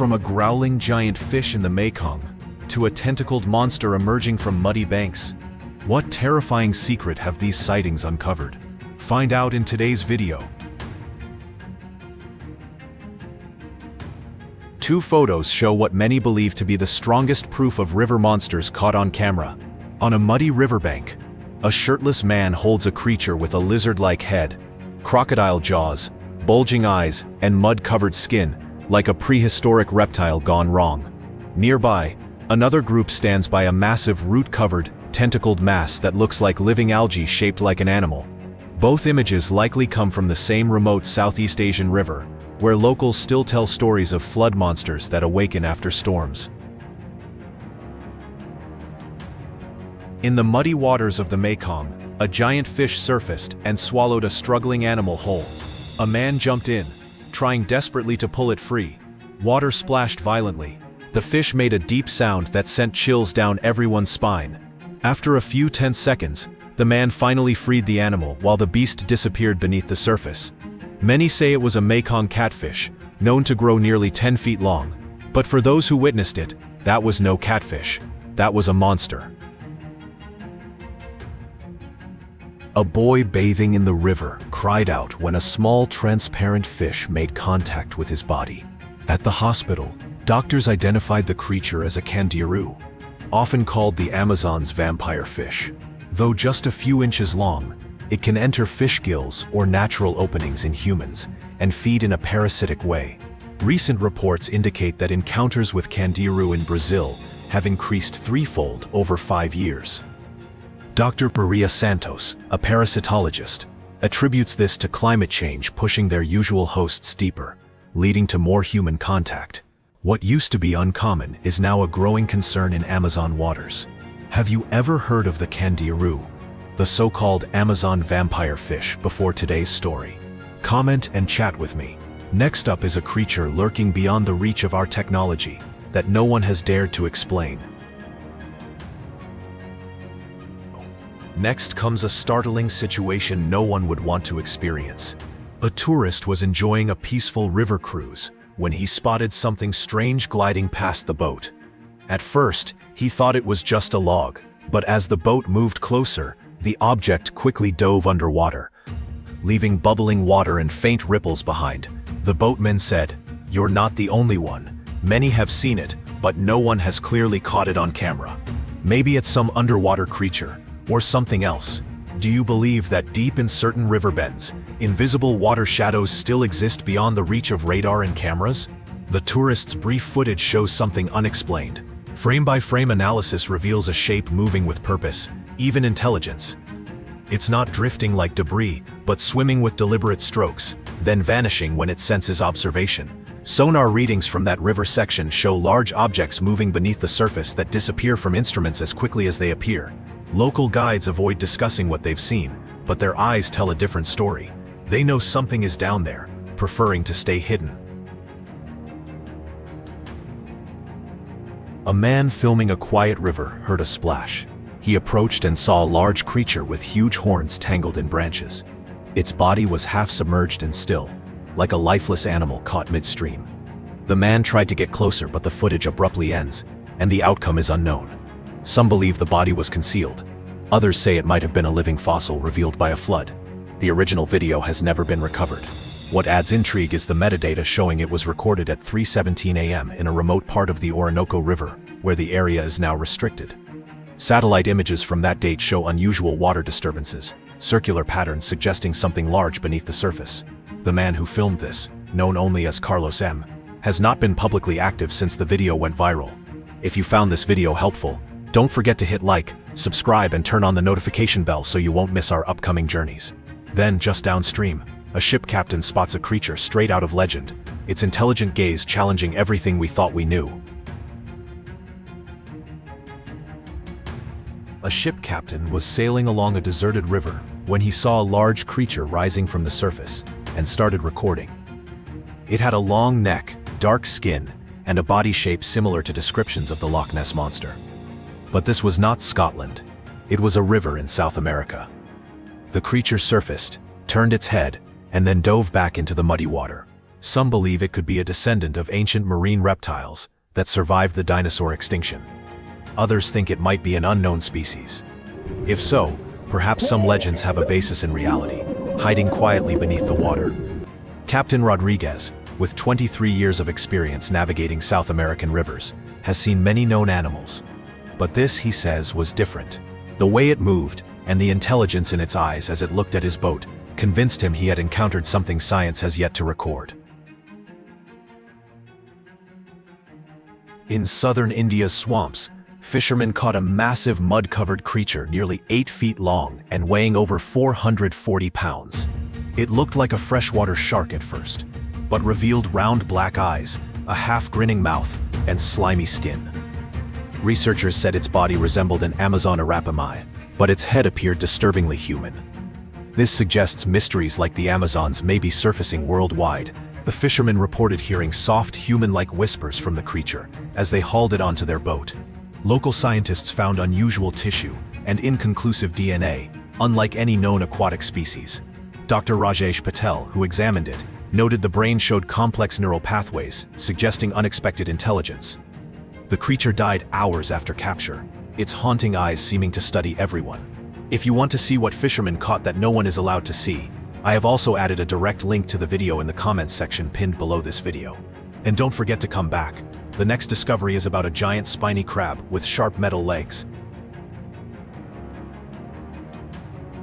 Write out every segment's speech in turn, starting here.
From a growling giant fish in the Mekong to a tentacled monster emerging from muddy banks, what terrifying secret have these sightings uncovered? Find out in today's video. Two photos show what many believe to be the strongest proof of river monsters caught on camera. On a muddy riverbank, a shirtless man holds a creature with a lizard-like head, crocodile jaws, bulging eyes, and mud-covered skin, like a prehistoric reptile gone wrong. Nearby, another group stands by a massive root-covered, tentacled mass that looks like living algae shaped like an animal. Both images likely come from the same remote Southeast Asian river, where locals still tell stories of flood monsters that awaken after storms. In the muddy waters of the Mekong, a giant fish surfaced and swallowed a struggling animal whole. A man jumped in, trying desperately to pull it free. Water splashed violently. The fish made a deep sound that sent chills down everyone's spine. After a few tense seconds, the man finally freed the animal while the beast disappeared beneath the surface. Many say it was a Mekong catfish, known to grow nearly 10 feet long. But for those who witnessed it, that was no catfish. That was a monster. A boy bathing in the river cried out when a small transparent fish made contact with his body. At the hospital, doctors identified the creature as a candiru, often called the Amazon's vampire fish. Though just a few inches long, it can enter fish gills or natural openings in humans and feed in a parasitic way. Recent reports indicate that encounters with candiru in Brazil have increased threefold over 5 years. Dr. Maria Santos, a parasitologist, attributes this to climate change pushing their usual hosts deeper, leading to more human contact. What used to be uncommon is now a growing concern in Amazon waters. Have you ever heard of the candiru, the so-called Amazon vampire fish, before today's story? Comment and chat with me. Next up is a creature lurking beyond the reach of our technology that no one has dared to explain. Next comes a startling situation no one would want to experience. A tourist was enjoying a peaceful river cruise when he spotted something strange gliding past the boat. At first, he thought it was just a log, but as the boat moved closer, the object quickly dove underwater, leaving bubbling water and faint ripples behind. The boatman said, "You're not the only one. Many have seen it, but no one has clearly caught it on camera. Maybe it's some underwater creature, or something else." Do you believe that deep in certain river bends, invisible water shadows still exist beyond the reach of radar and cameras? The tourist's brief footage shows something unexplained. Frame-by-frame analysis reveals a shape moving with purpose, even intelligence. It's not drifting like debris, but swimming with deliberate strokes, then vanishing when it senses observation. Sonar readings from that river section show large objects moving beneath the surface that disappear from instruments as quickly as they appear. Local guides avoid discussing what they've seen, but their eyes tell a different story. They know something is down there, preferring to stay hidden. A man filming a quiet river heard a splash. He approached and saw a large creature with huge horns tangled in branches. Its body was half submerged and still, like a lifeless animal caught midstream. The man tried to get closer, but the footage abruptly ends, and the outcome is unknown. Some believe the body was concealed. Others say it might have been a living fossil revealed by a flood. The original video has never been recovered. What adds intrigue is the metadata showing it was recorded at 3:17 a.m. in a remote part of the Orinoco River, where the area is now restricted. Satellite images from that date show unusual water disturbances, circular patterns suggesting something large beneath the surface. The man who filmed this, known only as Carlos M., has not been publicly active since the video went viral. If you found this video helpful, don't forget to hit like, subscribe, and turn on the notification bell so you won't miss our upcoming journeys. Then, just downstream, a ship captain spots a creature straight out of legend, its intelligent gaze challenging everything we thought we knew. A ship captain was sailing along a deserted river when he saw a large creature rising from the surface and started recording. It had a long neck, dark skin, and a body shape similar to descriptions of the Loch Ness Monster. But this was not Scotland. It was a river in South America. The creature surfaced, turned its head, and then dove back into the muddy water. Some believe it could be a descendant of ancient marine reptiles that survived the dinosaur extinction. Others think it might be an unknown species. If so, perhaps some legends have a basis in reality, hiding quietly beneath the water. Captain Rodriguez, with 23 years of experience navigating South American rivers, has seen many known animals. But this, he says, was different. The way it moved, and the intelligence in its eyes as it looked at his boat, convinced him he had encountered something science has yet to record. In southern India's swamps, fishermen caught a massive mud-covered creature nearly 8 feet long and weighing over 440 pounds. It looked like a freshwater shark at first, but revealed round black eyes, a half-grinning mouth, and slimy skin. Researchers said its body resembled an Amazon arapamai, but its head appeared disturbingly human. This suggests mysteries like the Amazons may be surfacing worldwide. The fishermen reported hearing soft, human-like whispers from the creature as they hauled it onto their boat. Local scientists found unusual tissue and inconclusive DNA, unlike any known aquatic species. Dr. Rajesh Patel, who examined it, noted the brain showed complex neural pathways, suggesting unexpected intelligence. The creature died hours after capture, its haunting eyes seeming to study everyone. If you want to see what fishermen caught that no one is allowed to see, I have also added a direct link to the video in the comments section pinned below this video. And don't forget to come back. The next discovery is about a giant spiny crab with sharp metal legs.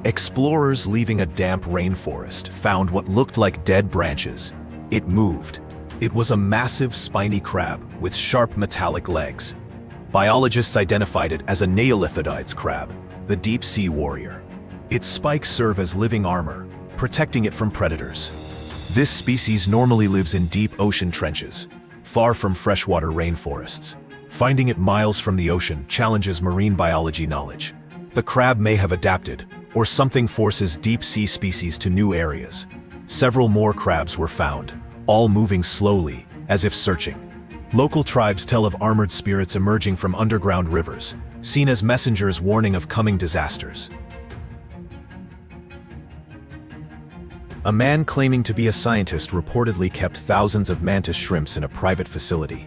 Explorers leaving a damp rainforest found what looked like dead branches. It moved. It was a massive spiny crab with sharp metallic legs. Biologists identified it as a Neolithidides crab, the deep-sea warrior. Its spikes serve as living armor, protecting it from predators. This species normally lives in deep ocean trenches, far from freshwater rainforests. Finding it miles from the ocean challenges marine biology knowledge. The crab may have adapted, or something forces deep-sea species to new areas. Several more crabs were found, all moving slowly, as if searching. Local tribes tell of armored spirits emerging from underground rivers, seen as messengers warning of coming disasters. A man claiming to be a scientist reportedly kept thousands of mantis shrimps in a private facility.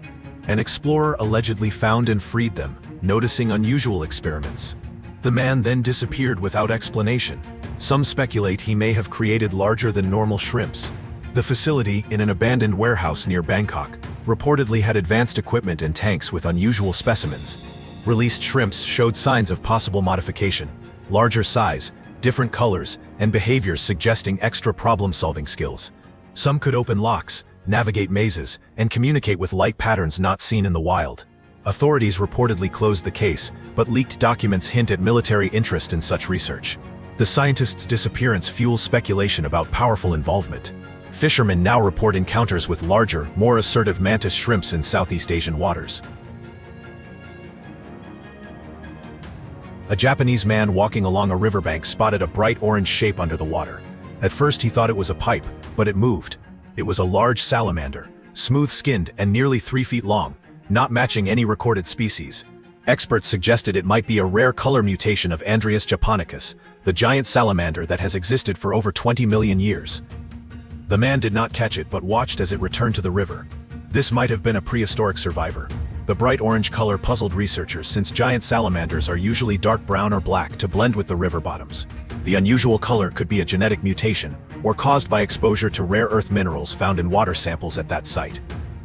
An explorer allegedly found and freed them, noticing unusual experiments. The man then disappeared without explanation. Some speculate he may have created larger than normal shrimps. The facility, in an abandoned warehouse near Bangkok, reportedly had advanced equipment and tanks with unusual specimens. Released shrimps showed signs of possible modification, larger size, different colors, and behaviors suggesting extra problem-solving skills. Some could open locks, navigate mazes, and communicate with light patterns not seen in the wild. Authorities reportedly closed the case, but leaked documents hint at military interest in such research. The scientist's disappearance fuels speculation about powerful involvement. Fishermen now report encounters with larger, more assertive mantis shrimps in Southeast Asian waters. A Japanese man walking along a riverbank spotted a bright orange shape under the water. At first he thought it was a pipe, but it moved. It was a large salamander, smooth-skinned and nearly 3 feet long, not matching any recorded species. Experts suggested it might be a rare color mutation of Andreas japonicus, the giant salamander that has existed for over 20 million years. The man did not catch it but watched as it returned to the river. This might have been a prehistoric survivor. The bright orange color puzzled researchers since giant salamanders are usually dark brown or black to blend with the river bottoms. The unusual color could be a genetic mutation or caused by exposure to rare earth minerals found in water samples at that site.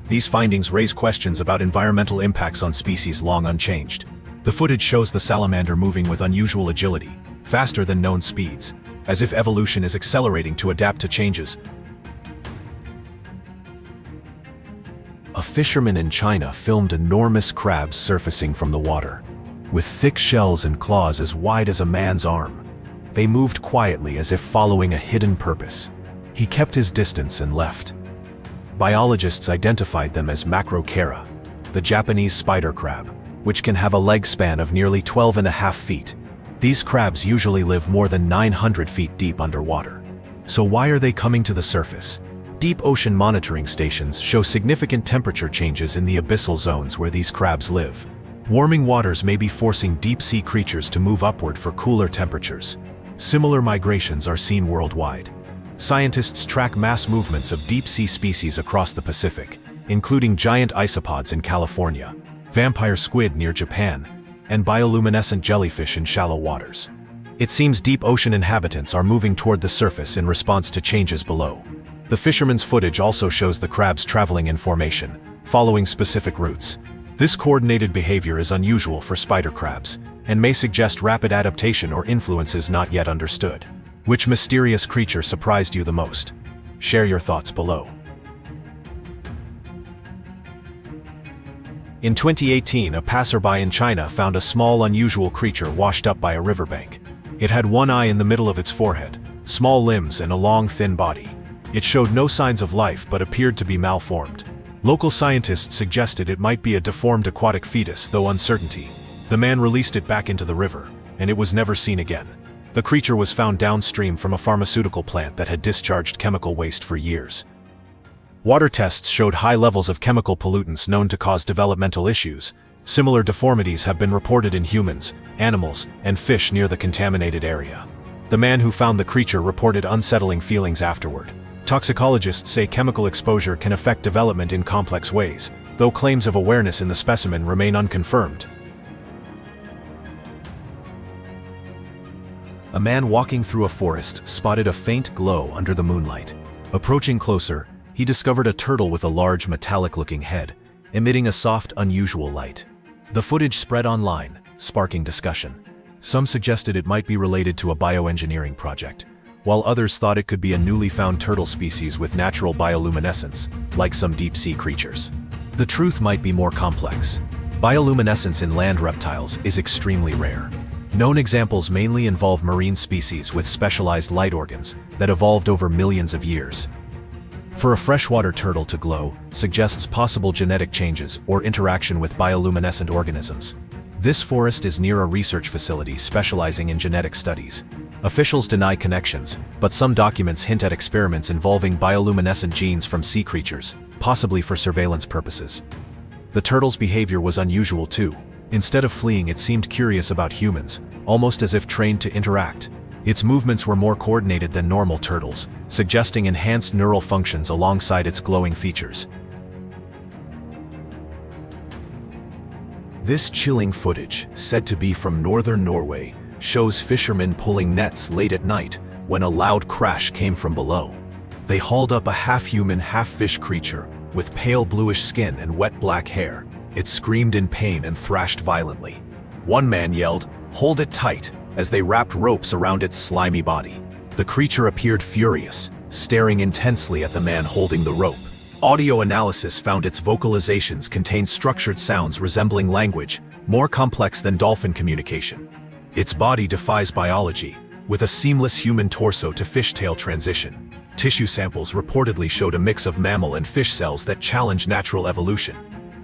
These findings raise questions about environmental impacts on species long unchanged. The footage shows the salamander moving with unusual agility, faster than known speeds, as if evolution is accelerating to adapt to changes. A fisherman in China filmed enormous crabs surfacing from the water, with thick shells and claws as wide as a man's arm. They moved quietly as if following a hidden purpose. He kept his distance and left. Biologists identified them as Macrocara, the Japanese spider crab, which can have a leg span of nearly 12.5 feet. These crabs usually live more than 900 feet deep underwater. So why are they coming to the surface? Deep ocean monitoring stations show significant temperature changes in the abyssal zones where these crabs live. Warming waters may be forcing deep-sea creatures to move upward for cooler temperatures. Similar migrations are seen worldwide. Scientists track mass movements of deep-sea species across the Pacific, including giant isopods in California, vampire squid near Japan, and bioluminescent jellyfish in shallow waters. It seems deep ocean inhabitants are moving toward the surface in response to changes below. The fishermen's footage also shows the crabs traveling in formation, following specific routes. This coordinated behavior is unusual for spider crabs, and may suggest rapid adaptation or influences not yet understood. Which mysterious creature surprised you the most? Share your thoughts below. In 2018, a passerby in China found a small, unusual creature washed up by a riverbank. It had one eye in the middle of its forehead, small limbs, and a long, thin body. It showed no signs of life but appeared to be malformed. Local scientists suggested it might be a deformed aquatic fetus, though uncertainty. The man released it back into the river, and it was never seen again. The creature was found downstream from a pharmaceutical plant that had discharged chemical waste for years. Water tests showed high levels of chemical pollutants known to cause developmental issues. Similar deformities have been reported in humans, animals, and fish near the contaminated area. The man who found the creature reported unsettling feelings afterward. Toxicologists say chemical exposure can affect development in complex ways, though claims of awareness in the specimen remain unconfirmed. A man walking through a forest spotted a faint glow under the moonlight. Approaching closer, he discovered a turtle with a large metallic-looking head, emitting a soft, unusual light. The footage spread online, sparking discussion. Some suggested it might be related to a bioengineering project, while others thought it could be a newly found turtle species with natural bioluminescence, like some deep-sea creatures. The truth might be more complex. Bioluminescence in land reptiles is extremely rare. Known examples mainly involve marine species with specialized light organs that evolved over millions of years. For a freshwater turtle to glow suggests possible genetic changes or interaction with bioluminescent organisms. This forest is near a research facility specializing in genetic studies. Officials deny connections, but some documents hint at experiments involving bioluminescent genes from sea creatures, possibly for surveillance purposes. The turtle's behavior was unusual too. Instead of fleeing, it seemed curious about humans, almost as if trained to interact. Its movements were more coordinated than normal turtles, suggesting enhanced neural functions alongside its glowing features. This chilling footage, said to be from northern Norway, shows fishermen pulling nets late at night when a loud crash came from below. They hauled up a half-human, half-fish creature with pale bluish skin and wet black hair. It screamed in pain and thrashed violently. One man yelled, "Hold it tight," as they wrapped ropes around its slimy body. The creature appeared furious, staring intensely at the man holding the rope. Audio analysis found its vocalizations contained structured sounds resembling language, more complex than dolphin communication. Its body defies biology, with a seamless human torso to fishtail transition. Tissue samples reportedly showed a mix of mammal and fish cells that challenge natural evolution.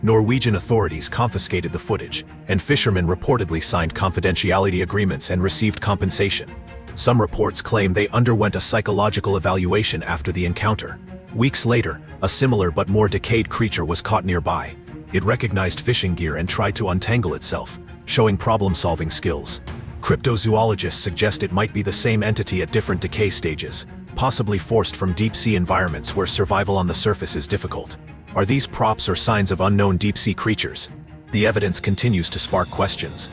Norwegian authorities confiscated the footage, and fishermen reportedly signed confidentiality agreements and received compensation. Some reports claim they underwent a psychological evaluation after the encounter. Weeks later, a similar but more decayed creature was caught nearby. It recognized fishing gear and tried to untangle itself, showing problem-solving skills. Cryptozoologists suggest it might be the same entity at different decay stages, possibly forced from deep-sea environments where survival on the surface is difficult. Are these props or signs of unknown deep-sea creatures? The evidence continues to spark questions.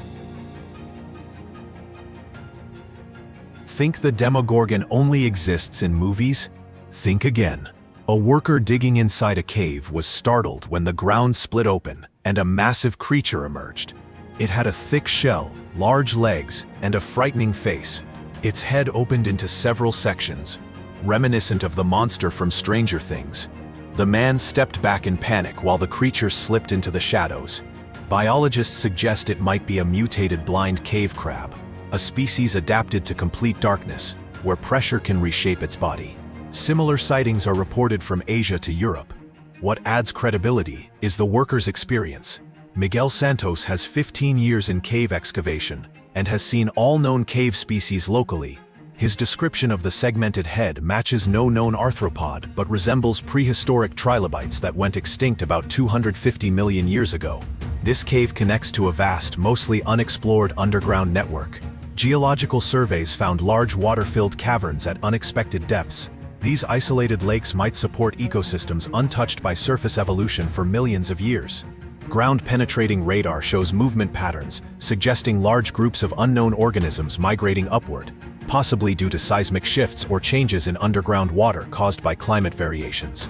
Think the Demogorgon only exists in movies? Think again. A worker digging inside a cave was startled when the ground split open and a massive creature emerged. It had a thick shell, large legs, and a frightening face. Its head opened into several sections, reminiscent of the monster from Stranger Things. The man stepped back in panic while the creature slipped into the shadows. Biologists suggest it might be a mutated blind cave crab, a species adapted to complete darkness, where pressure can reshape its body. Similar sightings are reported from Asia to Europe. What adds credibility is the worker's experience. Miguel Santos has 15 years in cave excavation and has seen all known cave species locally. His description of the segmented head matches no known arthropod but resembles prehistoric trilobites that went extinct about 250 million years ago. This cave connects to a vast, mostly unexplored underground network. Geological surveys found large water-filled caverns at unexpected depths, These isolated lakes might support ecosystems untouched by surface evolution for millions of years. Ground-penetrating radar shows movement patterns, suggesting large groups of unknown organisms migrating upward, possibly due to seismic shifts or changes in underground water caused by climate variations.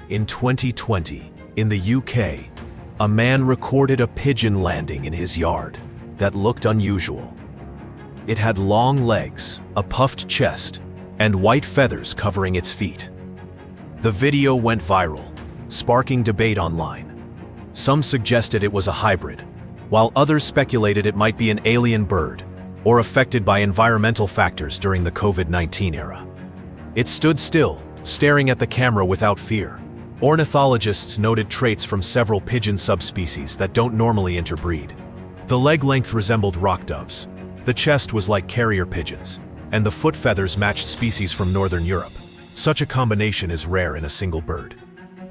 In 2020, in the UK, a man recorded a pigeon landing in his yard that looked unusual. It had long legs, a puffed chest, and white feathers covering its feet. The video went viral, sparking debate online. Some suggested it was a hybrid, while others speculated it might be an alien bird or affected by environmental factors during the COVID-19 era. It stood still, staring at the camera without fear. Ornithologists noted traits from several pigeon subspecies that don't normally interbreed. The leg length resembled rock doves, the chest was like carrier pigeons, and the foot feathers matched species from northern Europe. Such a combination is rare in a single bird.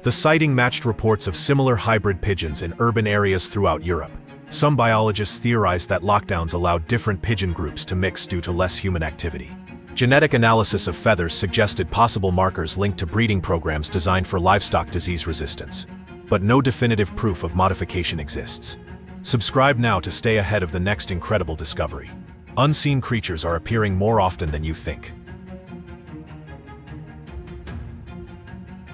The sighting matched reports of similar hybrid pigeons in urban areas throughout Europe. Some biologists theorized that lockdowns allowed different pigeon groups to mix due to less human activity. Genetic analysis of feathers suggested possible markers linked to breeding programs designed for livestock disease resistance. But no definitive proof of modification exists. Subscribe now to stay ahead of the next incredible discovery. Unseen creatures are appearing more often than you think.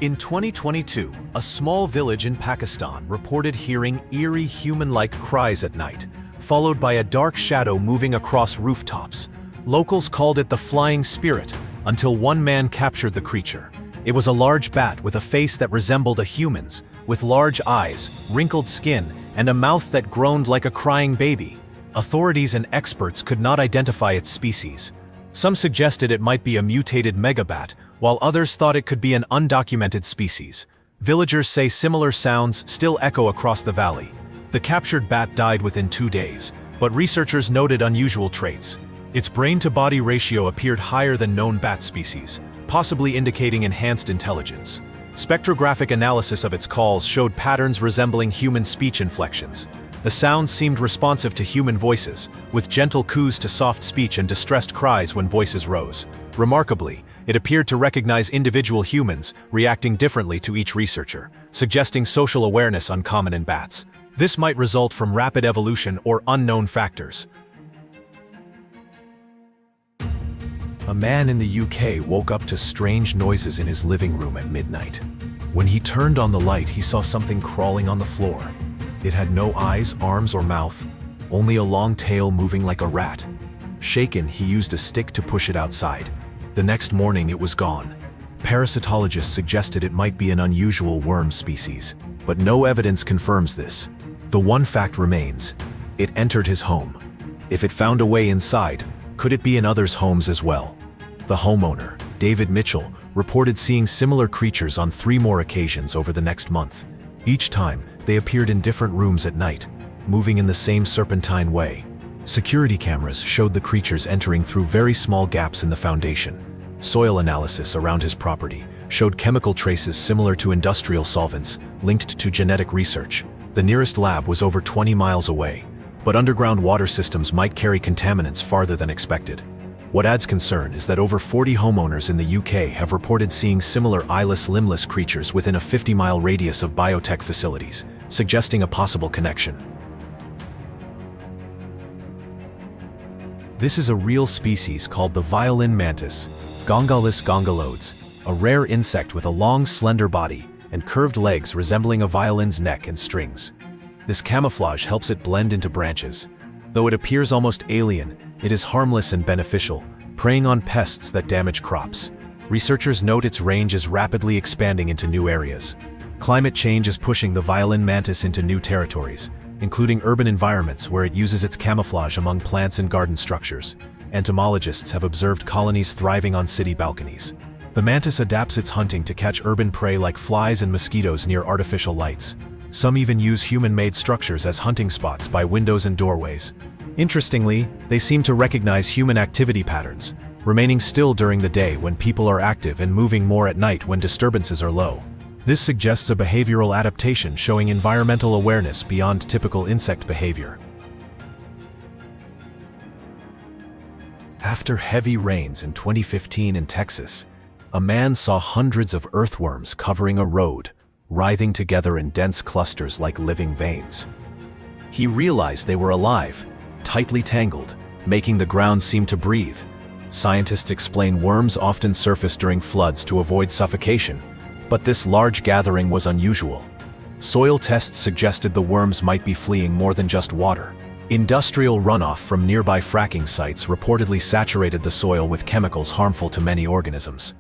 In 2022, a small village in Pakistan reported hearing eerie human-like cries at night, followed by a dark shadow moving across rooftops. Locals called it the flying spirit, until one man captured the creature. It was a large bat with a face that resembled a human's, with large eyes, wrinkled skin, and a mouth that groaned like a crying baby. Authorities and experts could not identify its species. Some suggested it might be a mutated megabat, while others thought it could be an undocumented species. Villagers say similar sounds still echo across the valley. The captured bat died within 2 days, but researchers noted unusual traits. Its brain-to-body ratio appeared higher than known bat species, possibly indicating enhanced intelligence. Spectrographic analysis of its calls showed patterns resembling human speech inflections. The sounds seemed responsive to human voices, with gentle coos to soft speech and distressed cries when voices rose. Remarkably, it appeared to recognize individual humans, reacting differently to each researcher, suggesting social awareness uncommon in bats. This might result from rapid evolution or unknown factors. A man in the UK woke up to strange noises in his living room at midnight. When he turned on the light, he saw something crawling on the floor. It had no eyes, arms, or mouth, only a long tail moving like a rat. Shaken, he used a stick to push it outside. The next morning, it was gone. Parasitologists suggested it might be an unusual worm species, but no evidence confirms this. The one fact remains: it entered his home. If it found a way inside, could it be in others' homes as well? The homeowner, David Mitchell, reported seeing similar creatures on 3 more occasions over the next month. Each time, they appeared in different rooms at night, moving in the same serpentine way. Security cameras showed the creatures entering through very small gaps in the foundation. Soil analysis around his property showed chemical traces similar to industrial solvents, linked to genetic research. The nearest lab was over 20 miles away, but underground water systems might carry contaminants farther than expected. What adds concern is that over 40 homeowners in the UK have reported seeing similar eyeless, limbless creatures within a 50-mile radius of biotech facilities, suggesting a possible connection. This is a real species called the violin mantis, Gongalis gongalodes, a rare insect with a long, slender body and curved legs resembling a violin's neck and strings. This camouflage helps it blend into branches. Though it appears almost alien, it is harmless and beneficial, preying on pests that damage crops. Researchers note its range is rapidly expanding into new areas. Climate change is pushing the violin mantis into new territories, including urban environments where it uses its camouflage among plants and garden structures. Entomologists have observed colonies thriving on city balconies. The mantis adapts its hunting to catch urban prey like flies and mosquitoes near artificial lights. Some even use human-made structures as hunting spots by windows and doorways. Interestingly, they seem to recognize human activity patterns, remaining still during the day when people are active and moving more at night when disturbances are low. This suggests a behavioral adaptation showing environmental awareness beyond typical insect behavior. After heavy rains in 2015 in Texas, a man saw hundreds of earthworms covering a road, writhing together in dense clusters like living veins. He realized they were alive, tightly tangled, making the ground seem to breathe. Scientists explain worms often surface during floods to avoid suffocation, but this large gathering was unusual. Soil tests suggested the worms might be fleeing more than just water. Industrial runoff from nearby fracking sites reportedly saturated the soil with chemicals harmful to many organisms.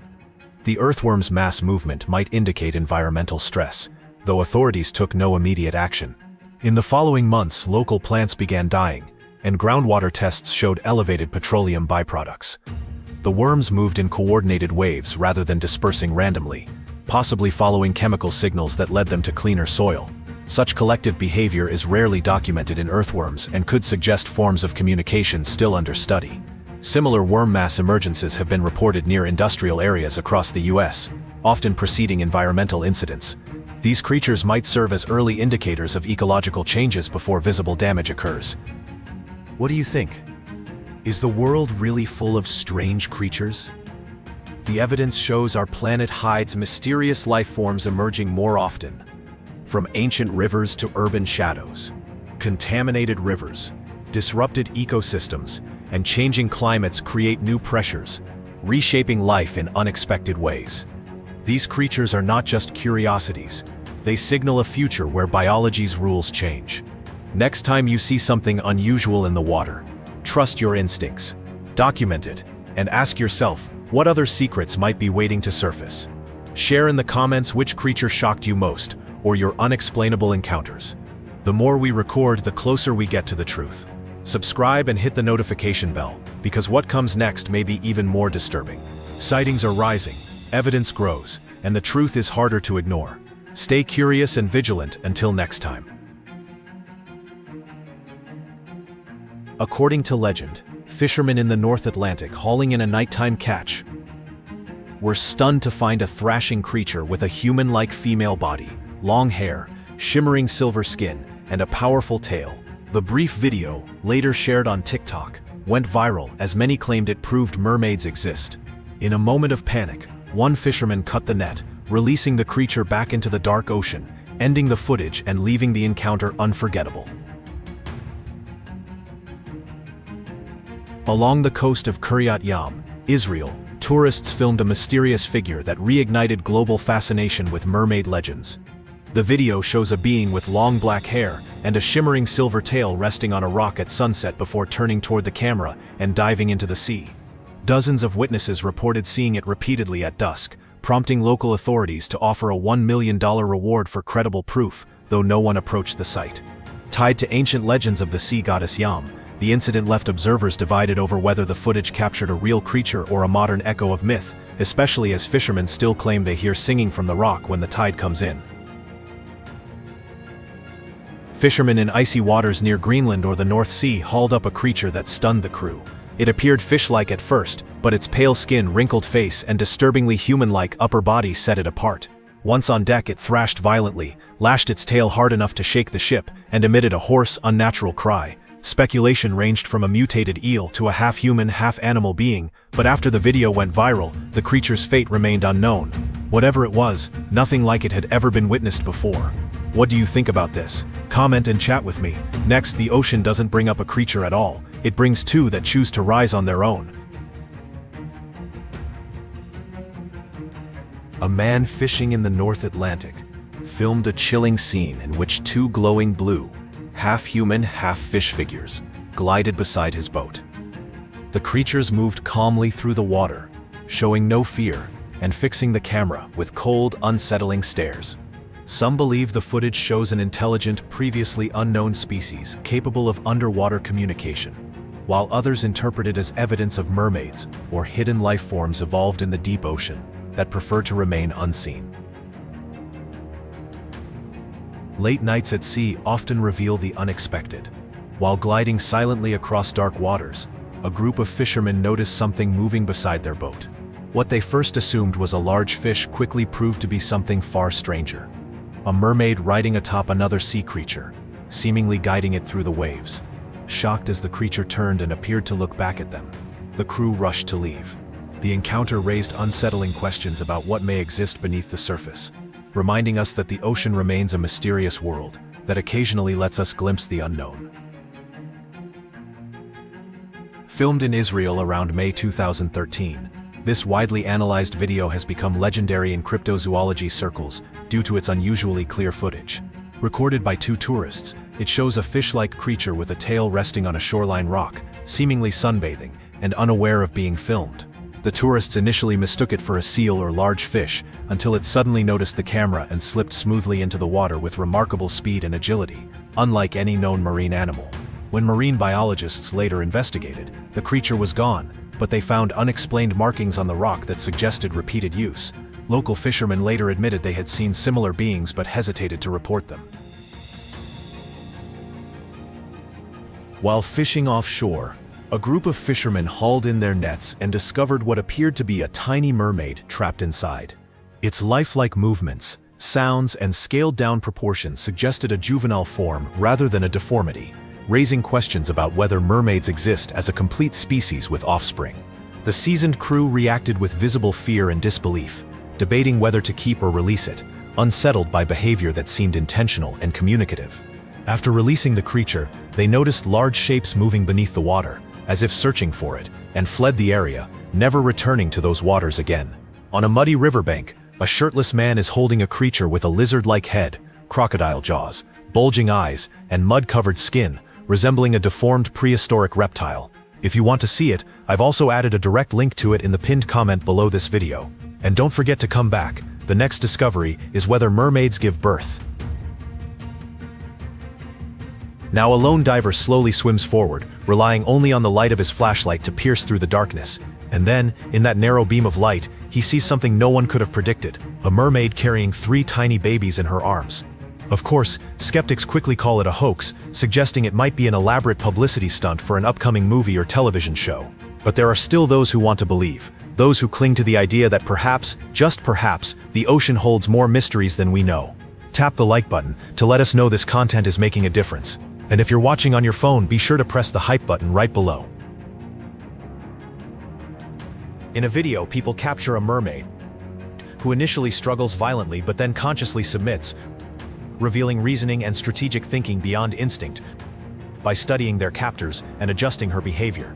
The earthworm's mass movement might indicate environmental stress, though authorities took no immediate action. In the following months, local plants began dying, and groundwater tests showed elevated petroleum byproducts. The worms moved in coordinated waves rather than dispersing randomly, possibly following chemical signals that led them to cleaner soil. Such collective behavior is rarely documented in earthworms and could suggest forms of communication still under study. Similar worm mass emergences have been reported near industrial areas across the US, often preceding environmental incidents. These creatures might serve as early indicators of ecological changes before visible damage occurs. What do you think? Is the world really full of strange creatures? The evidence shows our planet hides mysterious life forms emerging more often. From ancient rivers to urban shadows, contaminated rivers, disrupted ecosystems, and changing climates create new pressures, reshaping life in unexpected ways. These creatures are not just curiosities, they signal a future where biology's rules change. Next time you see something unusual in the water, trust your instincts, document it, and ask yourself what other secrets might be waiting to surface. Share in the comments which creature shocked you most, or your unexplainable encounters. The more we record, the closer we get to the truth. Subscribe and hit the notification bell, because what comes next may be even more disturbing. Sightings are rising, evidence grows, and the truth is harder to ignore. Stay curious and vigilant until next time. According to legend, fishermen in the North Atlantic hauling in a nighttime catch were stunned to find a thrashing creature with a human-like female body, long hair, shimmering silver skin, and a powerful tail. The brief video, later shared on TikTok, went viral as many claimed it proved mermaids exist. In a moment of panic, one fisherman cut the net, releasing the creature back into the dark ocean, ending the footage and leaving the encounter unforgettable. Along the coast of Kiryat Yam, Israel, tourists filmed a mysterious figure that reignited global fascination with mermaid legends. The video shows a being with long black hair and a shimmering silver tail resting on a rock at sunset before turning toward the camera and diving into the sea. Dozens of witnesses reported seeing it repeatedly at dusk, prompting local authorities to offer a $1 million reward for credible proof, though no one approached the site. Tied to ancient legends of the sea goddess Yam, the incident left observers divided over whether the footage captured a real creature or a modern echo of myth, especially as fishermen still claim they hear singing from the rock when the tide comes in. Fishermen in icy waters near Greenland or the North Sea hauled up a creature that stunned the crew. It appeared fish-like at first, but its pale skin, wrinkled face, and disturbingly human-like upper body set it apart. Once on deck, it thrashed violently, lashed its tail hard enough to shake the ship, and emitted a hoarse, unnatural cry. Speculation ranged from a mutated eel to a half-human, half-animal being, but after the video went viral, the creature's fate remained unknown. Whatever it was, nothing like it had ever been witnessed before. What do you think about this? Comment and chat with me. Next, the ocean doesn't bring up a creature at all. It brings two that choose to rise on their own. A man fishing in the North Atlantic filmed a chilling scene in which two glowing blue, half-human, half-fish figures glided beside his boat. The creatures moved calmly through the water, showing no fear and fixing the camera with cold, unsettling stares. Some believe the footage shows an intelligent, previously unknown species capable of underwater communication, while others interpret it as evidence of mermaids or hidden life forms evolved in the deep ocean that prefer to remain unseen. Late nights at sea often reveal the unexpected. While gliding silently across dark waters, a group of fishermen noticed something moving beside their boat. What they first assumed was a large fish quickly proved to be something far stranger. A mermaid riding atop another sea creature, seemingly guiding it through the waves. Shocked as the creature turned and appeared to look back at them, the crew rushed to leave. The encounter raised unsettling questions about what may exist beneath the surface, reminding us that the ocean remains a mysterious world that occasionally lets us glimpse the unknown. Filmed in Israel around May 2013, this widely analyzed video has become legendary in cryptozoology circles due to its unusually clear footage. Recorded by two tourists, it shows a fish-like creature with a tail resting on a shoreline rock, seemingly sunbathing and unaware of being filmed. The tourists initially mistook it for a seal or large fish until it suddenly noticed the camera and slipped smoothly into the water with remarkable speed and agility, unlike any known marine animal. When marine biologists later investigated, the creature was gone, but they found unexplained markings on the rock that suggested repeated use. Local fishermen later admitted they had seen similar beings but hesitated to report them. While fishing offshore, a group of fishermen hauled in their nets and discovered what appeared to be a tiny mermaid trapped inside. Its lifelike movements, sounds, and scaled-down proportions suggested a juvenile form rather than a deformity, raising questions about whether mermaids exist as a complete species with offspring. The seasoned crew reacted with visible fear and disbelief, debating whether to keep or release it, unsettled by behavior that seemed intentional and communicative. After releasing the creature, they noticed large shapes moving beneath the water, as if searching for it, and fled the area, never returning to those waters again. On a muddy riverbank, a shirtless man is holding a creature with a lizard-like head, crocodile jaws, bulging eyes, and mud-covered skin, resembling a deformed prehistoric reptile. If you want to see it, I've also added a direct link to it in the pinned comment below this video. And don't forget to come back. The next discovery is whether mermaids give birth. Now a lone diver slowly swims forward, relying only on the light of his flashlight to pierce through the darkness. And then, in that narrow beam of light, he sees something no one could have predicted: a mermaid carrying 3 tiny babies in her arms. Of course, skeptics quickly call it a hoax, suggesting it might be an elaborate publicity stunt for an upcoming movie or television show. But there are still those who want to believe, those who cling to the idea that perhaps, just perhaps, the ocean holds more mysteries than we know. Tap the like button to let us know this content is making a difference. And if you're watching on your phone, be sure to press the hype button right below. In a video, people capture a mermaid who initially struggles violently but then consciously submits, revealing reasoning and strategic thinking beyond instinct by studying their captors and adjusting her behavior.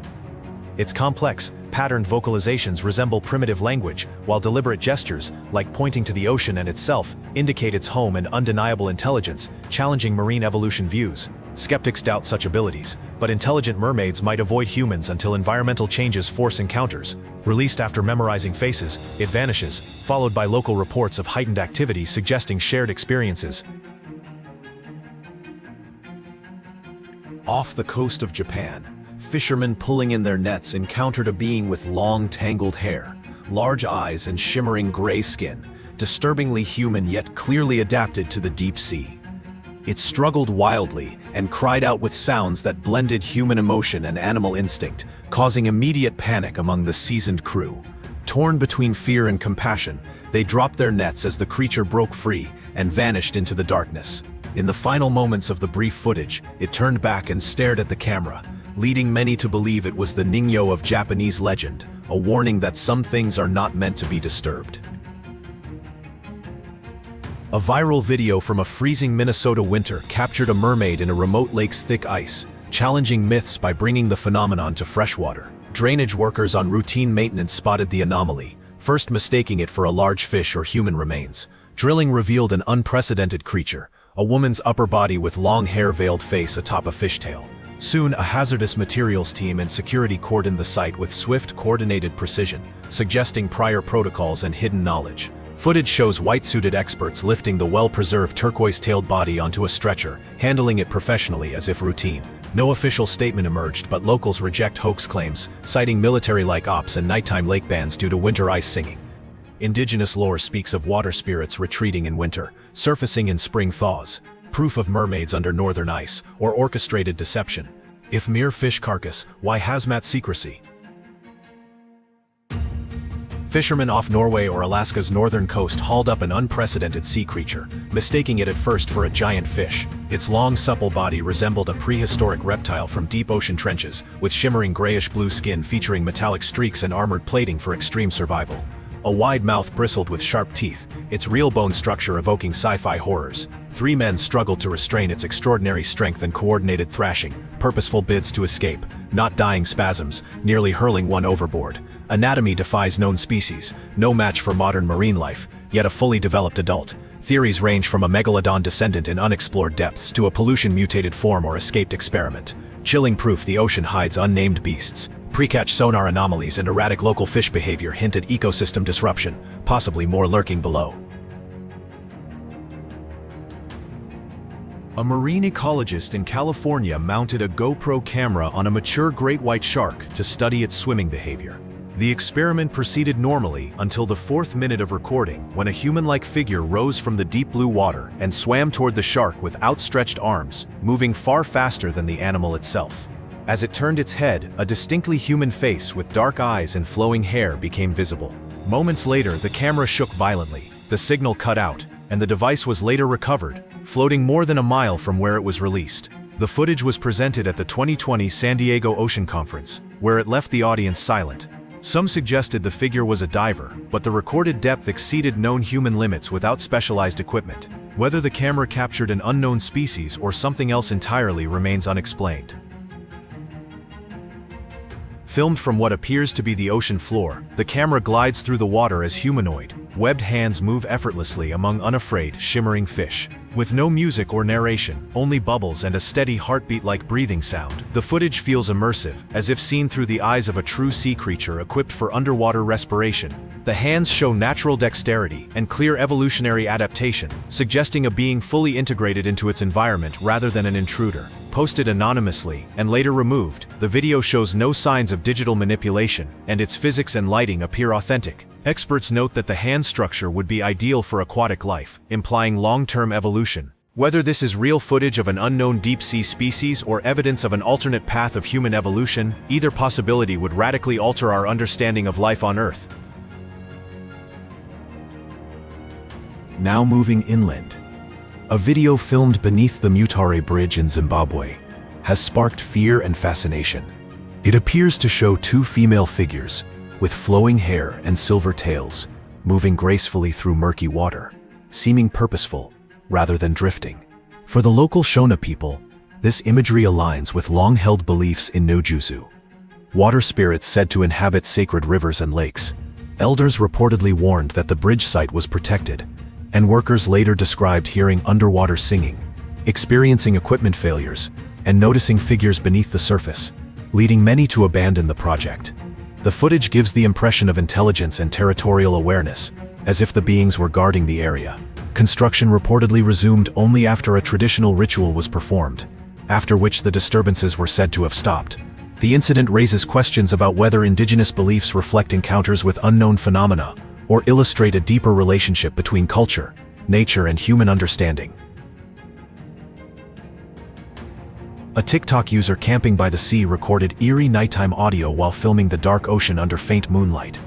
Its complex, patterned vocalizations resemble primitive language, while deliberate gestures, like pointing to the ocean and itself, indicate its home and undeniable intelligence, challenging marine evolution views. Skeptics doubt such abilities, but intelligent mermaids might avoid humans until environmental changes force encounters. Released after memorizing faces, it vanishes, followed by local reports of heightened activity suggesting shared experiences. Off the coast of Japan, fishermen pulling in their nets encountered a being with long, tangled hair, large eyes, and shimmering gray skin, disturbingly human yet clearly adapted to the deep sea. It struggled wildly and cried out with sounds that blended human emotion and animal instinct, causing immediate panic among the seasoned crew. Torn between fear and compassion, they dropped their nets as the creature broke free and vanished into the darkness. In the final moments of the brief footage, it turned back and stared at the camera, leading many to believe it was the Ningyo of Japanese legend, a warning that some things are not meant to be disturbed. A viral video from a freezing Minnesota winter captured a mermaid in a remote lake's thick ice, challenging myths by bringing the phenomenon to freshwater. Drainage workers on routine maintenance spotted the anomaly, first mistaking it for a large fish or human remains. Drilling revealed an unprecedented creature, a woman's upper body with long hair-veiled face atop a fishtail. Soon, a hazardous materials team and security cordoned the site with swift, coordinated precision, suggesting prior protocols and hidden knowledge. Footage shows white-suited experts lifting the well-preserved turquoise-tailed body onto a stretcher, handling it professionally as if routine. No official statement emerged, but locals reject hoax claims, citing military-like ops and nighttime lake bans due to winter ice singing. Indigenous lore speaks of water spirits retreating in winter, surfacing in spring thaws, proof of mermaids under northern ice, or orchestrated deception. If mere fish carcass, why hazmat secrecy? Fishermen off Norway or Alaska's northern coast hauled up an unprecedented sea creature, mistaking it at first for a giant fish. Its long, supple body resembled a prehistoric reptile from deep ocean trenches, with shimmering grayish-blue skin featuring metallic streaks and armored plating for extreme survival. A wide mouth bristled with sharp teeth, its real bone structure evoking sci-fi horrors. 3 men struggled to restrain its extraordinary strength and coordinated thrashing, purposeful bids to escape, not dying spasms, nearly hurling one overboard. Anatomy defies known species, no match for modern marine life, yet a fully developed adult. Theories range from a megalodon descendant in unexplored depths to a pollution-mutated form or escaped experiment. Chilling proof the ocean hides unnamed beasts. Pre-catch sonar anomalies and erratic local fish behavior hint at ecosystem disruption, possibly more lurking below. A marine ecologist in California mounted a GoPro camera on a mature great white shark to study its swimming behavior. The experiment proceeded normally until the 4th minute of recording, when a human-like figure rose from the deep blue water and swam toward the shark with outstretched arms, moving far faster than the animal itself. As it turned its head, a distinctly human face with dark eyes and flowing hair became visible. Moments later, the camera shook violently, the signal cut out, and the device was later recovered, floating more than a mile from where it was released. The footage was presented at the 2020 San Diego Ocean Conference, where it left the audience silent. Some suggested the figure was a diver, but the recorded depth exceeded known human limits without specialized equipment. Whether the camera captured an unknown species or something else entirely remains unexplained. Filmed from what appears to be the ocean floor, the camera glides through the water as humanoid, webbed hands move effortlessly among unafraid, shimmering fish. With no music or narration, only bubbles and a steady heartbeat-like breathing sound, the footage feels immersive, as if seen through the eyes of a true sea creature equipped for underwater respiration. The hands show natural dexterity and clear evolutionary adaptation, suggesting a being fully integrated into its environment rather than an intruder. Posted anonymously and later removed, the video shows no signs of digital manipulation, and its physics and lighting appear authentic. Experts note that the hand structure would be ideal for aquatic life, implying long-term evolution. Whether this is real footage of an unknown deep-sea species or evidence of an alternate path of human evolution, either possibility would radically alter our understanding of life on Earth. Now moving inland. A video filmed beneath the Mutare Bridge in Zimbabwe has sparked fear and fascination. It appears to show 2 female figures, with flowing hair and silver tails, moving gracefully through murky water, seeming purposeful rather than drifting. For the local Shona people, this imagery aligns with long-held beliefs in no-juzu, water spirits said to inhabit sacred rivers and lakes. Elders reportedly warned that the bridge site was protected, and workers later described hearing underwater singing, experiencing equipment failures, and noticing figures beneath the surface, leading many to abandon the project. The footage gives the impression of intelligence and territorial awareness, as if the beings were guarding the area. Construction reportedly resumed only after a traditional ritual was performed, after which the disturbances were said to have stopped. The incident raises questions about whether indigenous beliefs reflect encounters with unknown phenomena, or illustrate a deeper relationship between culture, nature, and human understanding. A TikTok user camping by the sea recorded eerie nighttime audio while filming the dark ocean under faint moonlight.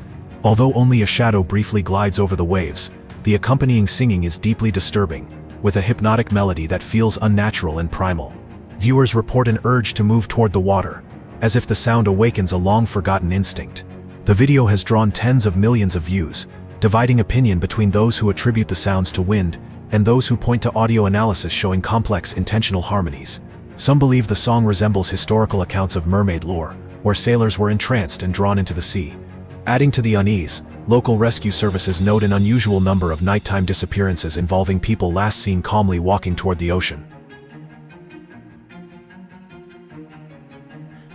Although only a shadow briefly glides over the waves, the accompanying singing is deeply disturbing, with a hypnotic melody that feels unnatural and primal. Viewers report an urge to move toward the water, as if the sound awakens a long-forgotten instinct. The video has drawn tens of millions of views, dividing opinion between those who attribute the sounds to wind and those who point to audio analysis showing complex intentional harmonies. Some believe the song resembles historical accounts of mermaid lore, where sailors were entranced and drawn into the sea. Adding to the unease, local rescue services note an unusual number of nighttime disappearances involving people last seen calmly walking toward the ocean.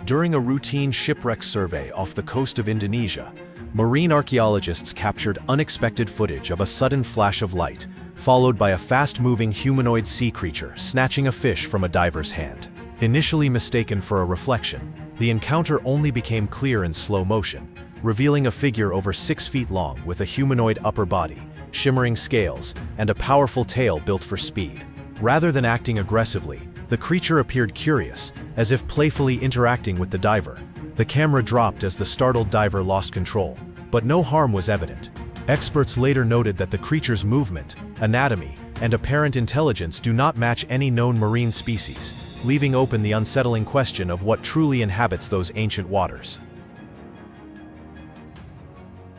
During a routine shipwreck survey off the coast of Indonesia, marine archaeologists captured unexpected footage of a sudden flash of light, followed by a fast-moving humanoid sea creature snatching a fish from a diver's hand. Initially mistaken for a reflection, the encounter only became clear in slow motion, revealing a figure over 6 feet long with a humanoid upper body, shimmering scales, and a powerful tail built for speed. Rather than acting aggressively, the creature appeared curious, as if playfully interacting with the diver. The camera dropped as the startled diver lost control, but no harm was evident. Experts later noted that the creature's movement, anatomy, and apparent intelligence do not match any known marine species, leaving open the unsettling question of what truly inhabits those ancient waters.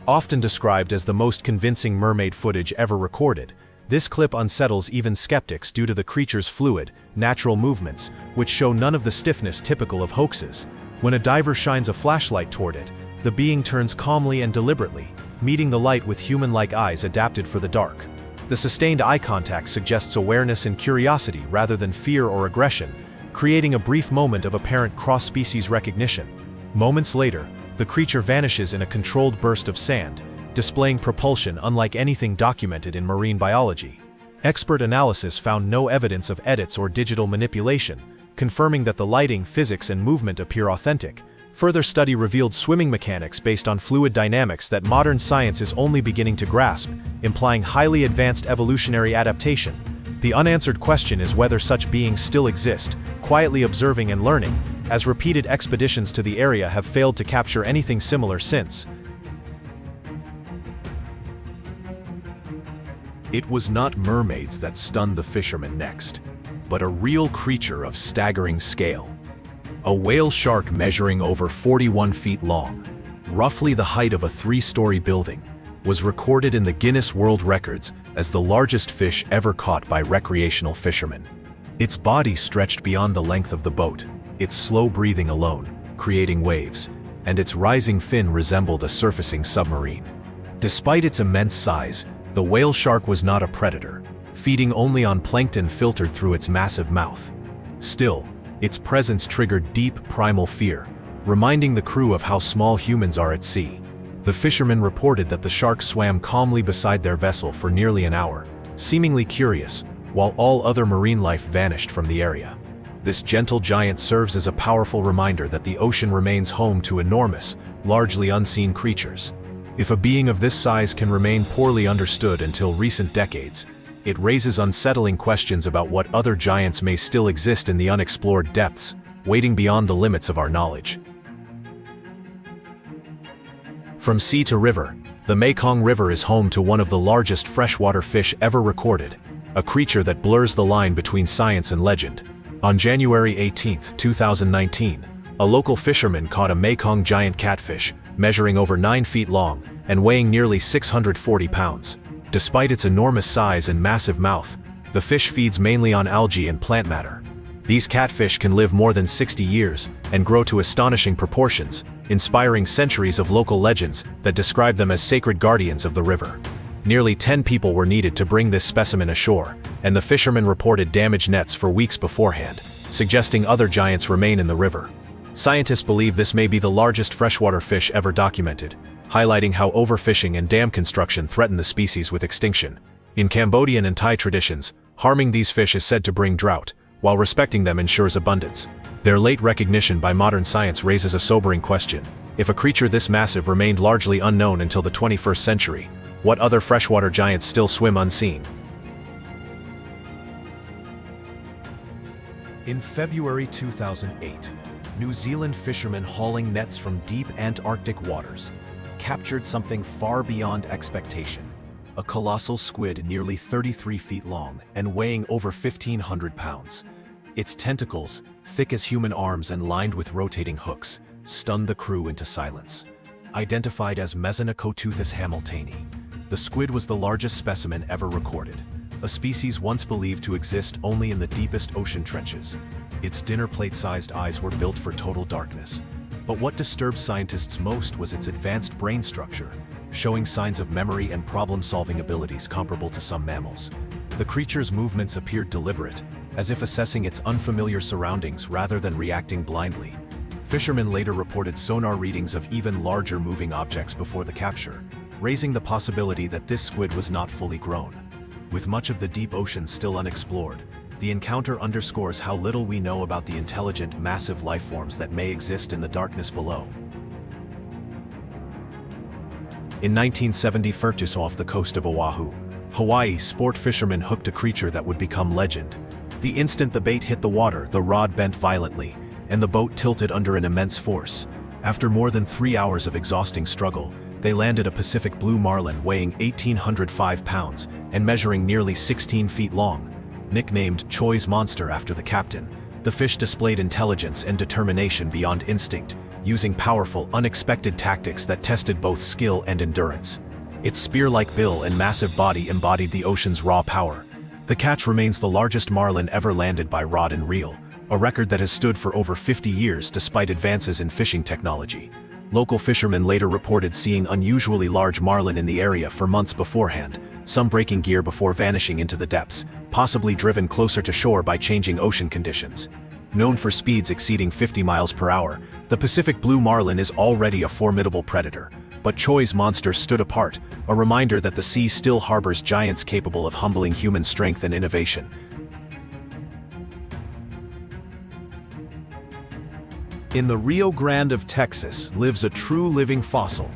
Often described as the most convincing mermaid footage ever recorded, this clip unsettles even skeptics due to the creature's fluid, natural movements, which show none of the stiffness typical of hoaxes. When a diver shines a flashlight toward it, the being turns calmly and deliberately, meeting the light with human-like eyes adapted for the dark. The sustained eye contact suggests awareness and curiosity rather than fear or aggression, creating a brief moment of apparent cross-species recognition. Moments later, the creature vanishes in a controlled burst of sand, displaying propulsion unlike anything documented in marine biology. Expert analysis found no evidence of edits or digital manipulation, confirming that the lighting, physics, and movement appear authentic. Further study revealed swimming mechanics based on fluid dynamics that modern science is only beginning to grasp, implying highly advanced evolutionary adaptation. The unanswered question is whether such beings still exist, quietly observing and learning, as repeated expeditions to the area have failed to capture anything similar since. It was not mermaids that stunned the fishermen next, but a real creature of staggering scale. A whale shark measuring over 41 feet long, roughly the height of a 3-story building, was recorded in the Guinness World Records as the largest fish ever caught by recreational fishermen. Its body stretched beyond the length of the boat, its slow breathing alone, creating waves, and its rising fin resembled a surfacing submarine. Despite its immense size, the whale shark was not a predator, feeding only on plankton filtered through its massive mouth. Still, its presence triggered deep, primal fear, reminding the crew of how small humans are at sea. The fishermen reported that the shark swam calmly beside their vessel for nearly an hour, seemingly curious, while all other marine life vanished from the area. This gentle giant serves as a powerful reminder that the ocean remains home to enormous, largely unseen creatures. If a being of this size can remain poorly understood until recent decades, it raises unsettling questions about what other giants may still exist in the unexplored depths, waiting beyond the limits of our knowledge. From sea to river, the Mekong River is home to one of the largest freshwater fish ever recorded, a creature that blurs the line between science and legend. On January 18, 2019, a local fisherman caught a Mekong giant catfish, measuring over 9 feet long and weighing nearly 640 pounds. Despite its enormous size and massive mouth, the fish feeds mainly on algae and plant matter. These catfish can live more than 60 years and grow to astonishing proportions, inspiring centuries of local legends that describe them as sacred guardians of the river. Nearly 10 people were needed to bring this specimen ashore, and the fishermen reported damaged nets for weeks beforehand, suggesting other giants remain in the river. Scientists believe this may be the largest freshwater fish ever documented, highlighting how overfishing and dam construction threaten the species with extinction. In Cambodian and Thai traditions, harming these fish is said to bring drought, while respecting them ensures abundance. Their late recognition by modern science raises a sobering question. If a creature this massive remained largely unknown until the 21st century, what other freshwater giants still swim unseen? In February 2008, New Zealand fishermen hauling nets from deep Antarctic waters captured something far beyond expectation. A colossal squid nearly 33 feet long and weighing over 1,500 pounds. Its tentacles, thick as human arms and lined with rotating hooks, stunned the crew into silence. Identified as Mesonacoteuthis hamiltoni, the squid was the largest specimen ever recorded, a species once believed to exist only in the deepest ocean trenches. Its dinner plate-sized eyes were built for total darkness. But what disturbed scientists most was its advanced brain structure, showing signs of memory and problem-solving abilities comparable to some mammals. The creature's movements appeared deliberate, as if assessing its unfamiliar surroundings rather than reacting blindly. Fishermen later reported sonar readings of even larger moving objects before the capture, raising the possibility that this squid was not fully grown. With much of the deep ocean still unexplored, the encounter underscores how little we know about the intelligent, massive lifeforms that may exist in the darkness below. In 1970, off the coast of Oahu, Hawaii, sport fishermen hooked a creature that would become legend. The instant the bait hit the water, the rod bent violently, and the boat tilted under an immense force. After more than 3 hours of exhausting struggle, they landed a Pacific blue marlin weighing 1,805 pounds and measuring nearly 16 feet long. Nicknamed Choi's Monster after the captain, the fish displayed intelligence and determination beyond instinct, using powerful, unexpected tactics that tested both skill and endurance. Its spear-like bill and massive body embodied the ocean's raw power. The catch remains the largest marlin ever landed by rod and reel, a record that has stood for over 50 years despite advances in fishing technology. Local fishermen later reported seeing unusually large marlin in the area for months beforehand, some breaking gear before vanishing into the depths, possibly driven closer to shore by changing ocean conditions. Known for speeds exceeding 50 miles per hour, the Pacific blue marlin is already a formidable predator. But Choi's Monster stood apart, a reminder that the sea still harbors giants capable of humbling human strength and innovation. In the Rio Grande of Texas lives a true living fossil,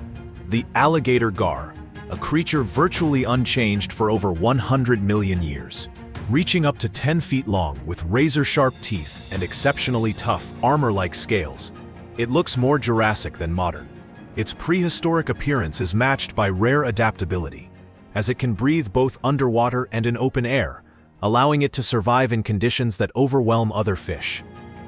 the alligator gar, a creature virtually unchanged for over 100 million years. Reaching up to 10 feet long with razor-sharp teeth and exceptionally tough, armor-like scales, it looks more Jurassic than modern. Its prehistoric appearance is matched by rare adaptability, as it can breathe both underwater and in open air, allowing it to survive in conditions that overwhelm other fish.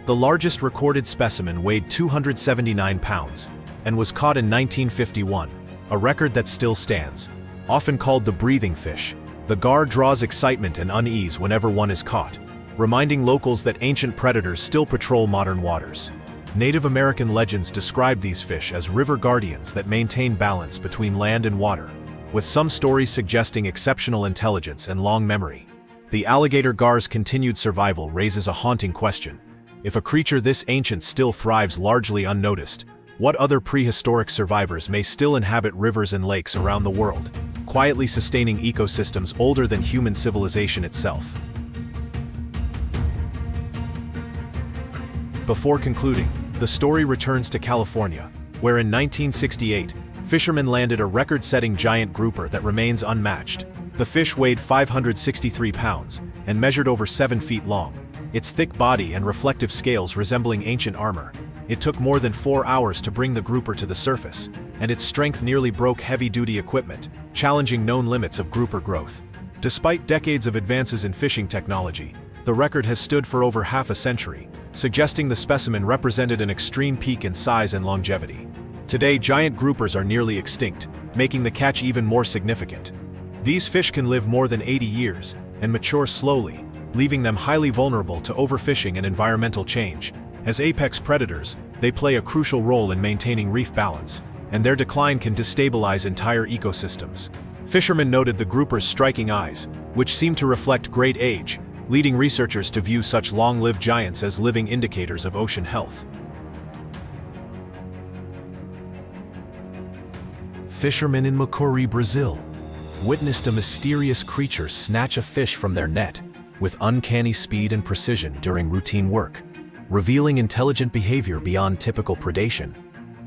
The largest recorded specimen weighed 279 pounds and was caught in 1951, a record that still stands. Often called the breathing fish, the gar draws excitement and unease whenever one is caught, reminding locals that ancient predators still patrol modern waters. Native American legends describe these fish as river guardians that maintain balance between land and water, with some stories suggesting exceptional intelligence and long memory. The alligator gar's continued survival raises a haunting question. If a creature this ancient still thrives largely unnoticed, what other prehistoric survivors may still inhabit rivers and lakes around the world, quietly sustaining ecosystems older than human civilization itself? Before concluding, the story returns to California, where in 1968, fishermen landed a record-setting giant grouper that remains unmatched. The fish weighed 563 pounds and measured over 7 feet long, its thick body and reflective scales resembling ancient armor. It took more than 4 hours to bring the grouper to the surface, and its strength nearly broke heavy-duty equipment, challenging known limits of grouper growth. Despite decades of advances in fishing technology, the record has stood for over half a century, suggesting the specimen represented an extreme peak in size and longevity. Today, giant groupers are nearly extinct, making the catch even more significant. These fish can live more than 80 years and mature slowly, leaving them highly vulnerable to overfishing and environmental change. As apex predators, they play a crucial role in maintaining reef balance, and their decline can destabilize entire ecosystems. Fishermen noted the grouper's striking eyes, which seem to reflect great age, leading researchers to view such long-lived giants as living indicators of ocean health. Fishermen in Macuri, Brazil, witnessed a mysterious creature snatch a fish from their net with uncanny speed and precision during routine work, revealing intelligent behavior beyond typical predation.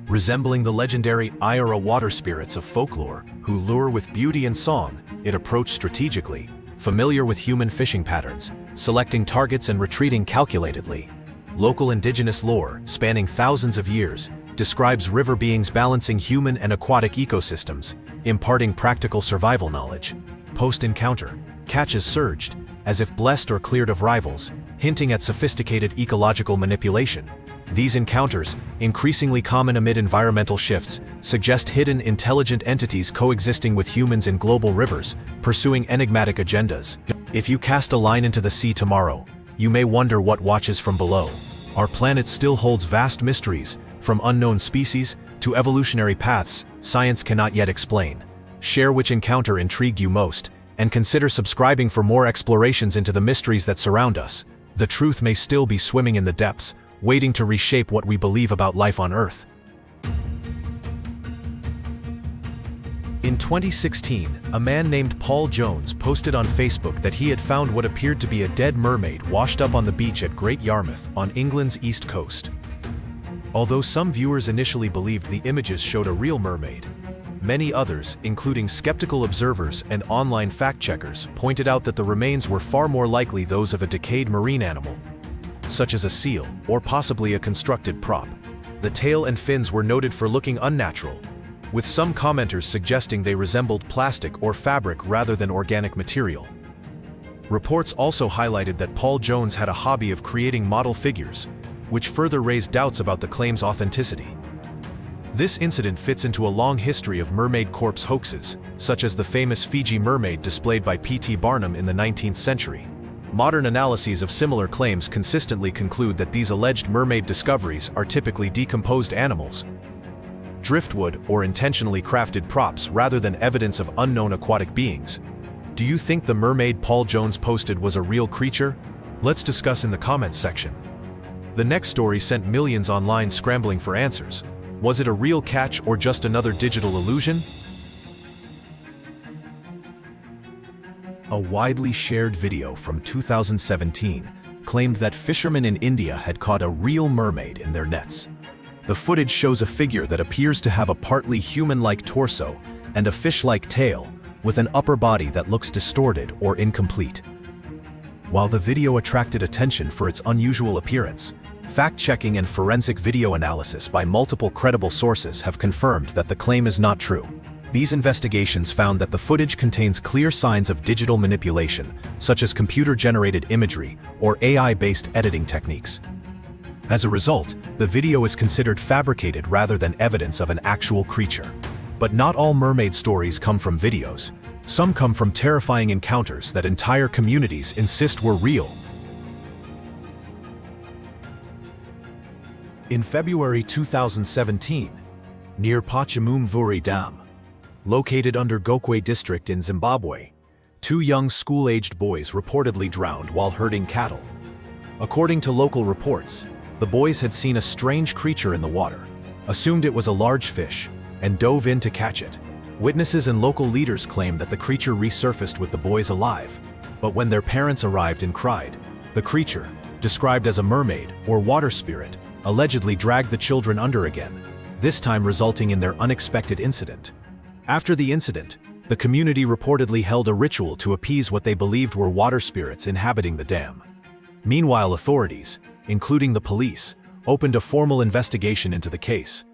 Resembling the legendary Ayara water spirits of folklore, who lure with beauty and song, it approached strategically, familiar with human fishing patterns, selecting targets and retreating calculatedly. Local indigenous lore, spanning thousands of years, describes river beings balancing human and aquatic ecosystems, imparting practical survival knowledge. Post-encounter, catches surged, as if blessed or cleared of rivals, hinting at sophisticated ecological manipulation. These encounters, increasingly common amid environmental shifts, suggest hidden intelligent entities coexisting with humans in global rivers, pursuing enigmatic agendas. If you cast a line into the sea tomorrow, you may wonder what watches from below. Our planet still holds vast mysteries, from unknown species to evolutionary paths science cannot yet explain. Share which encounter intrigued you most, and consider subscribing for more explorations into the mysteries that surround us. The truth may still be swimming in the depths, waiting to reshape what we believe about life on Earth. In 2016, a man named Paul Jones posted on Facebook that he had found what appeared to be a dead mermaid washed up on the beach at Great Yarmouth on England's east coast. Although some viewers initially believed the images showed a real mermaid, many others, including skeptical observers and online fact-checkers, pointed out that the remains were far more likely those of a decayed marine animal, such as a seal or possibly a constructed prop. The tail and fins were noted for looking unnatural, with some commenters suggesting they resembled plastic or fabric rather than organic material. Reports also highlighted that Paul Jones had a hobby of creating model figures, which further raised doubts about the claim's authenticity. This incident fits into a long history of mermaid corpse hoaxes, such as the famous Fiji mermaid displayed by P.T. Barnum in the 19th century. Modern analyses of similar claims consistently conclude that these alleged mermaid discoveries are typically decomposed animals, driftwood, or intentionally crafted props rather than evidence of unknown aquatic beings. Do you think the mermaid Paul Jones posted was a real creature? Let's discuss in the comments section. The next story sent millions online scrambling for answers. Was it a real catch or just another digital illusion? A widely shared video from 2017 claimed that fishermen in India had caught a real mermaid in their nets. The footage shows a figure that appears to have a partly human-like torso and a fish-like tail, with an upper body that looks distorted or incomplete. While the video attracted attention for its unusual appearance, fact-checking and forensic video analysis by multiple credible sources have confirmed that the claim is not true. These investigations found that the footage contains clear signs of digital manipulation, such as computer-generated imagery or AI-based editing techniques. As a result, the video is considered fabricated rather than evidence of an actual creature. But not all mermaid stories come from videos. Some come from terrifying encounters that entire communities insist were real. In February 2017, near Pachamumvuri Dam, located under Gokwe district in Zimbabwe, two young school-aged boys reportedly drowned while herding cattle. According to local reports, the boys had seen a strange creature in the water, assumed it was a large fish, and dove in to catch it. Witnesses and local leaders claimed that the creature resurfaced with the boys alive, but when their parents arrived and cried, the creature, described as a mermaid or water spirit, allegedly dragged the children under again, this time resulting in their unexpected incident. After the incident, the community reportedly held a ritual to appease what they believed were water spirits inhabiting the dam. Meanwhile, authorities, including the police, opened a formal investigation into the case.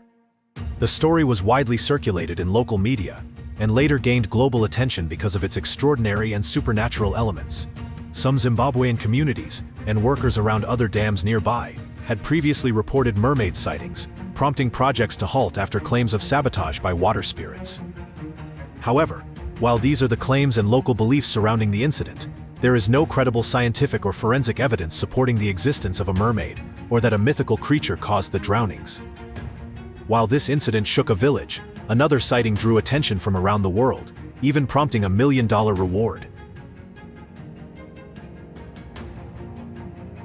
The story was widely circulated in local media, and later gained global attention because of its extraordinary and supernatural elements. Some Zimbabwean communities, and workers around other dams nearby, had previously reported mermaid sightings, prompting projects to halt after claims of sabotage by water spirits. However, while these are the claims and local beliefs surrounding the incident, there is no credible scientific or forensic evidence supporting the existence of a mermaid, or that a mythical creature caused the drownings. While this incident shook a village, another sighting drew attention from around the world, even prompting $1 million reward.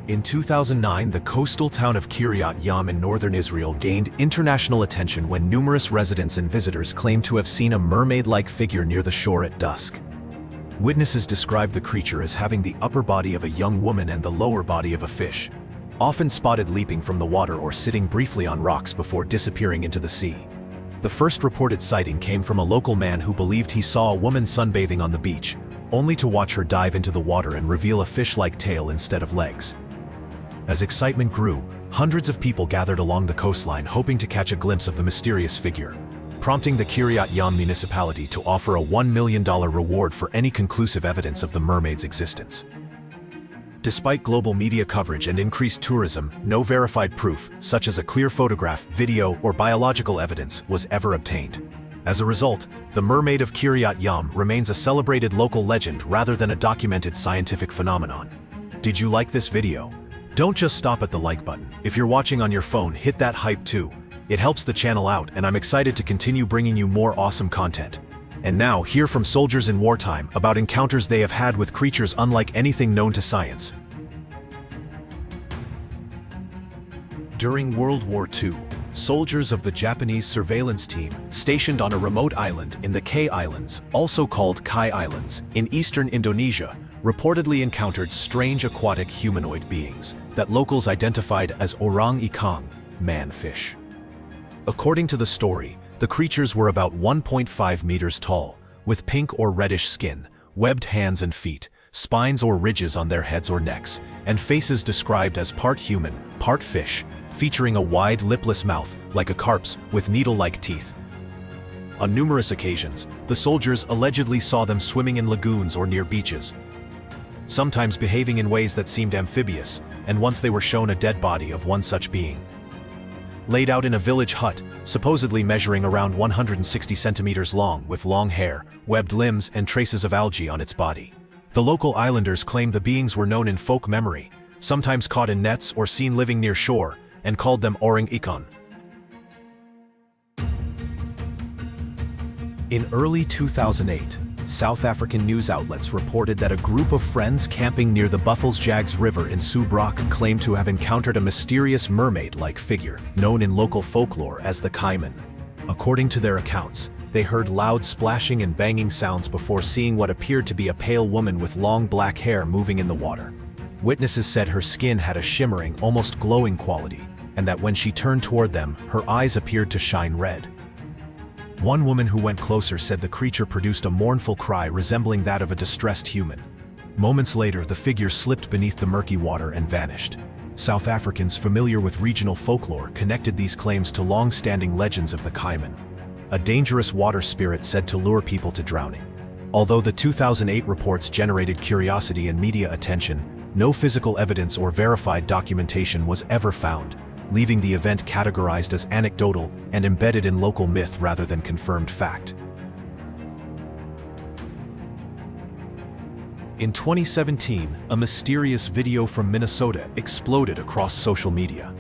In 2009, the coastal town of Kiryat Yam in northern Israel gained international attention when numerous residents and visitors claimed to have seen a mermaid-like figure near the shore at dusk. Witnesses described the creature as having the upper body of a young woman and the lower body of a fish, often spotted leaping from the water or sitting briefly on rocks before disappearing into the sea. The first reported sighting came from a local man who believed he saw a woman sunbathing on the beach, only to watch her dive into the water and reveal a fish-like tail instead of legs. As excitement grew, hundreds of people gathered along the coastline hoping to catch a glimpse of the mysterious figure, prompting the Kiryat Yam municipality to offer a $1 million reward for any conclusive evidence of the mermaid's existence. Despite global media coverage and increased tourism, no verified proof, such as a clear photograph, video, or biological evidence, was ever obtained. As a result, the mermaid of Kiryat Yam remains a celebrated local legend rather than a documented scientific phenomenon. Did you like this video? Don't just stop at the like button. If you're watching on your phone, hit that hype too. It helps the channel out, and I'm excited to continue bringing you more awesome content. And now, hear from soldiers in wartime about encounters they have had with creatures unlike anything known to science. During World War II, soldiers of the Japanese surveillance team, stationed on a remote island in the K Islands, also called Kai Islands, in eastern Indonesia, reportedly encountered strange aquatic humanoid beings that locals identified as orang ikang, man-fish. According to the story, the creatures were about 1.5 meters tall, with pink or reddish skin, webbed hands and feet, spines or ridges on their heads or necks, and faces described as part human, part fish, featuring a wide lipless mouth, like a carp's, with needle-like teeth. On numerous occasions, the soldiers allegedly saw them swimming in lagoons or near beaches, sometimes behaving in ways that seemed amphibious, and once they were shown a dead body of one such being, laid out in a village hut, supposedly measuring around 160 centimeters long, with long hair, webbed limbs, and traces of algae on its body. The local islanders claimed the beings were known in folk memory, sometimes caught in nets or seen living near shore, and called them orang ikan. In early 2008, South African news outlets reported that a group of friends camping near the Buffelsjags River in Soebroek claimed to have encountered a mysterious mermaid-like figure, known in local folklore as the Caiman. According to their accounts, they heard loud splashing and banging sounds before seeing what appeared to be a pale woman with long black hair moving in the water. Witnesses said her skin had a shimmering, almost glowing quality, and that when she turned toward them, her eyes appeared to shine red. One woman who went closer said the creature produced a mournful cry resembling that of a distressed human. Moments later, the figure slipped beneath the murky water and vanished. South Africans familiar with regional folklore connected these claims to long-standing legends of the Caiman, a dangerous water spirit said to lure people to drowning. Although the 2008 reports generated curiosity and media attention, no physical evidence or verified documentation was ever found, leaving the event categorized as anecdotal and embedded in local myth rather than confirmed fact. In 2017, a mysterious video from Minnesota exploded across social media.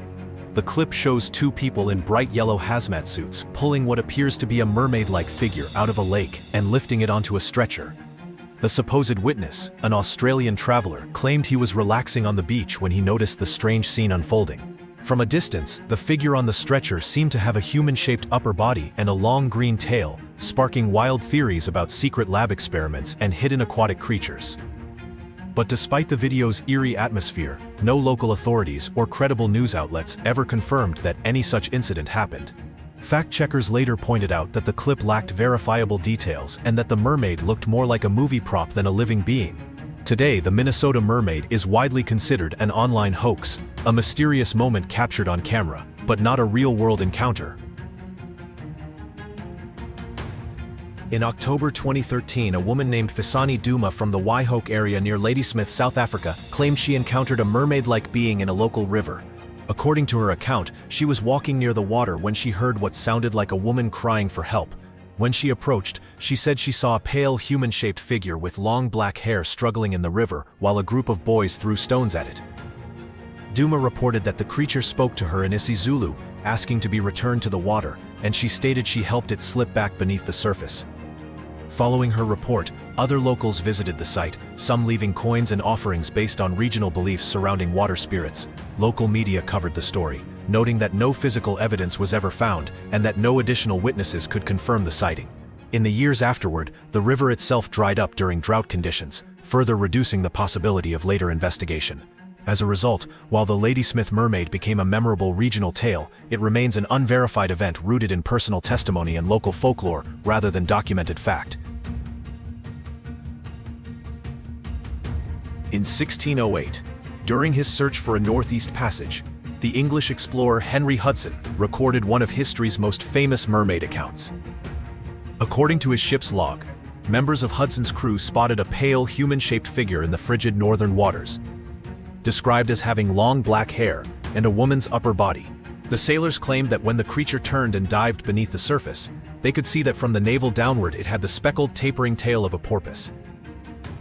The clip shows two people in bright yellow hazmat suits pulling what appears to be a mermaid-like figure out of a lake and lifting it onto a stretcher. The supposed witness, an Australian traveler, claimed he was relaxing on the beach when he noticed the strange scene unfolding. From a distance, the figure on the stretcher seemed to have a human-shaped upper body and a long green tail, sparking wild theories about secret lab experiments and hidden aquatic creatures. But despite the video's eerie atmosphere, no local authorities or credible news outlets ever confirmed that any such incident happened. Fact-checkers later pointed out that the clip lacked verifiable details and that the mermaid looked more like a movie prop than a living being. Today, the Minnesota mermaid is widely considered an online hoax, a mysterious moment captured on camera, but not a real-world encounter. In October 2013, a woman named Fisani Duma from the Waihoke area near Ladysmith, South Africa, claimed she encountered a mermaid-like being in a local river. According to her account, she was walking near the water when she heard what sounded like a woman crying for help. When she approached, she said she saw a pale, human-shaped figure with long black hair struggling in the river while a group of boys threw stones at it. Duma reported that the creature spoke to her in isiZulu, asking to be returned to the water, and she stated she helped it slip back beneath the surface. Following her report, other locals visited the site, some leaving coins and offerings based on regional beliefs surrounding water spirits. Local media covered the story, noting that no physical evidence was ever found and that no additional witnesses could confirm the sighting. In the years afterward, the river itself dried up during drought conditions, further reducing the possibility of later investigation. As a result, while the Ladysmith mermaid became a memorable regional tale, it remains an unverified event rooted in personal testimony and local folklore rather than documented fact. In 1608, during his search for a northeast passage, the English explorer Henry Hudson recorded one of history's most famous mermaid accounts. According to his ship's log, members of Hudson's crew spotted a pale, human-shaped figure in the frigid northern waters, described as having long black hair and a woman's upper body. The sailors claimed that when the creature turned and dived beneath the surface, they could see that from the navel downward it had the speckled, tapering tail of a porpoise.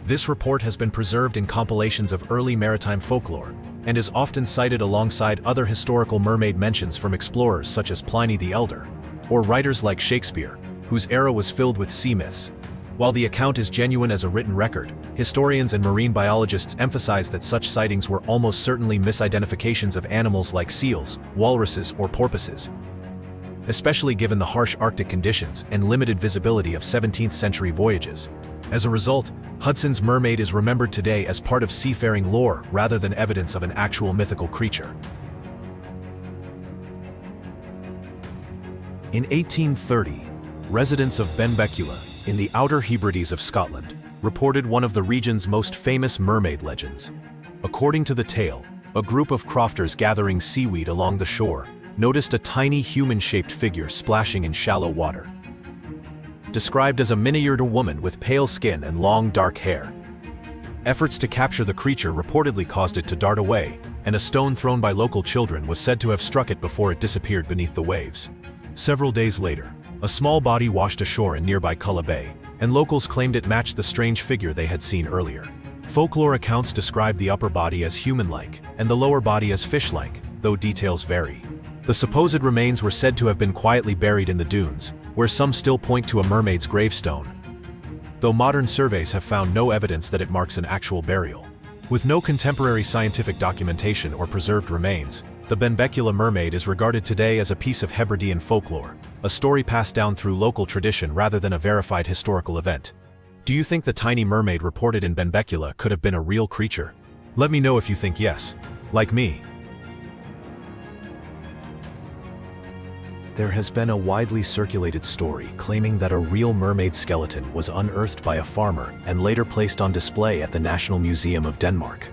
This report has been preserved in compilations of early maritime folklore and is often cited alongside other historical mermaid mentions from explorers such as Pliny the Elder, or writers like Shakespeare, whose era was filled with sea myths. While the account is genuine as a written record, historians and marine biologists emphasize that such sightings were almost certainly misidentifications of animals like seals, walruses, or porpoises, especially given the harsh Arctic conditions and limited visibility of 17th-century voyages. As a result, Hudson's mermaid is remembered today as part of seafaring lore rather than evidence of an actual mythical creature. In 1830, residents of Benbecula, in the Outer Hebrides of Scotland, reported one of the region's most famous mermaid legends. According to the tale, a group of crofters gathering seaweed along the shore noticed a tiny human-shaped figure splashing in shallow water. described as a miniature woman with pale skin and long dark hair. Efforts to capture the creature reportedly caused it to dart away, and a stone thrown by local children was said to have struck it before it disappeared beneath the waves. Several days later, a small body washed ashore in nearby Kulla Bay, and locals claimed it matched the strange figure they had seen earlier. Folklore accounts describe the upper body as human-like, and the lower body as fish-like, though details vary. The supposed remains were said to have been quietly buried in the dunes, where some still point to a mermaid's gravestone, though modern surveys have found no evidence that it marks an actual burial. With no contemporary scientific documentation or preserved remains, the Benbecula mermaid is regarded today as a piece of Hebridean folklore, a story passed down through local tradition rather than a verified historical event. Do you think the tiny mermaid reported in Benbecula could have been a real creature? Let me know if you think yes, like me. There has been a widely circulated story claiming that a real mermaid skeleton was unearthed by a farmer and later placed on display at the National Museum of Denmark.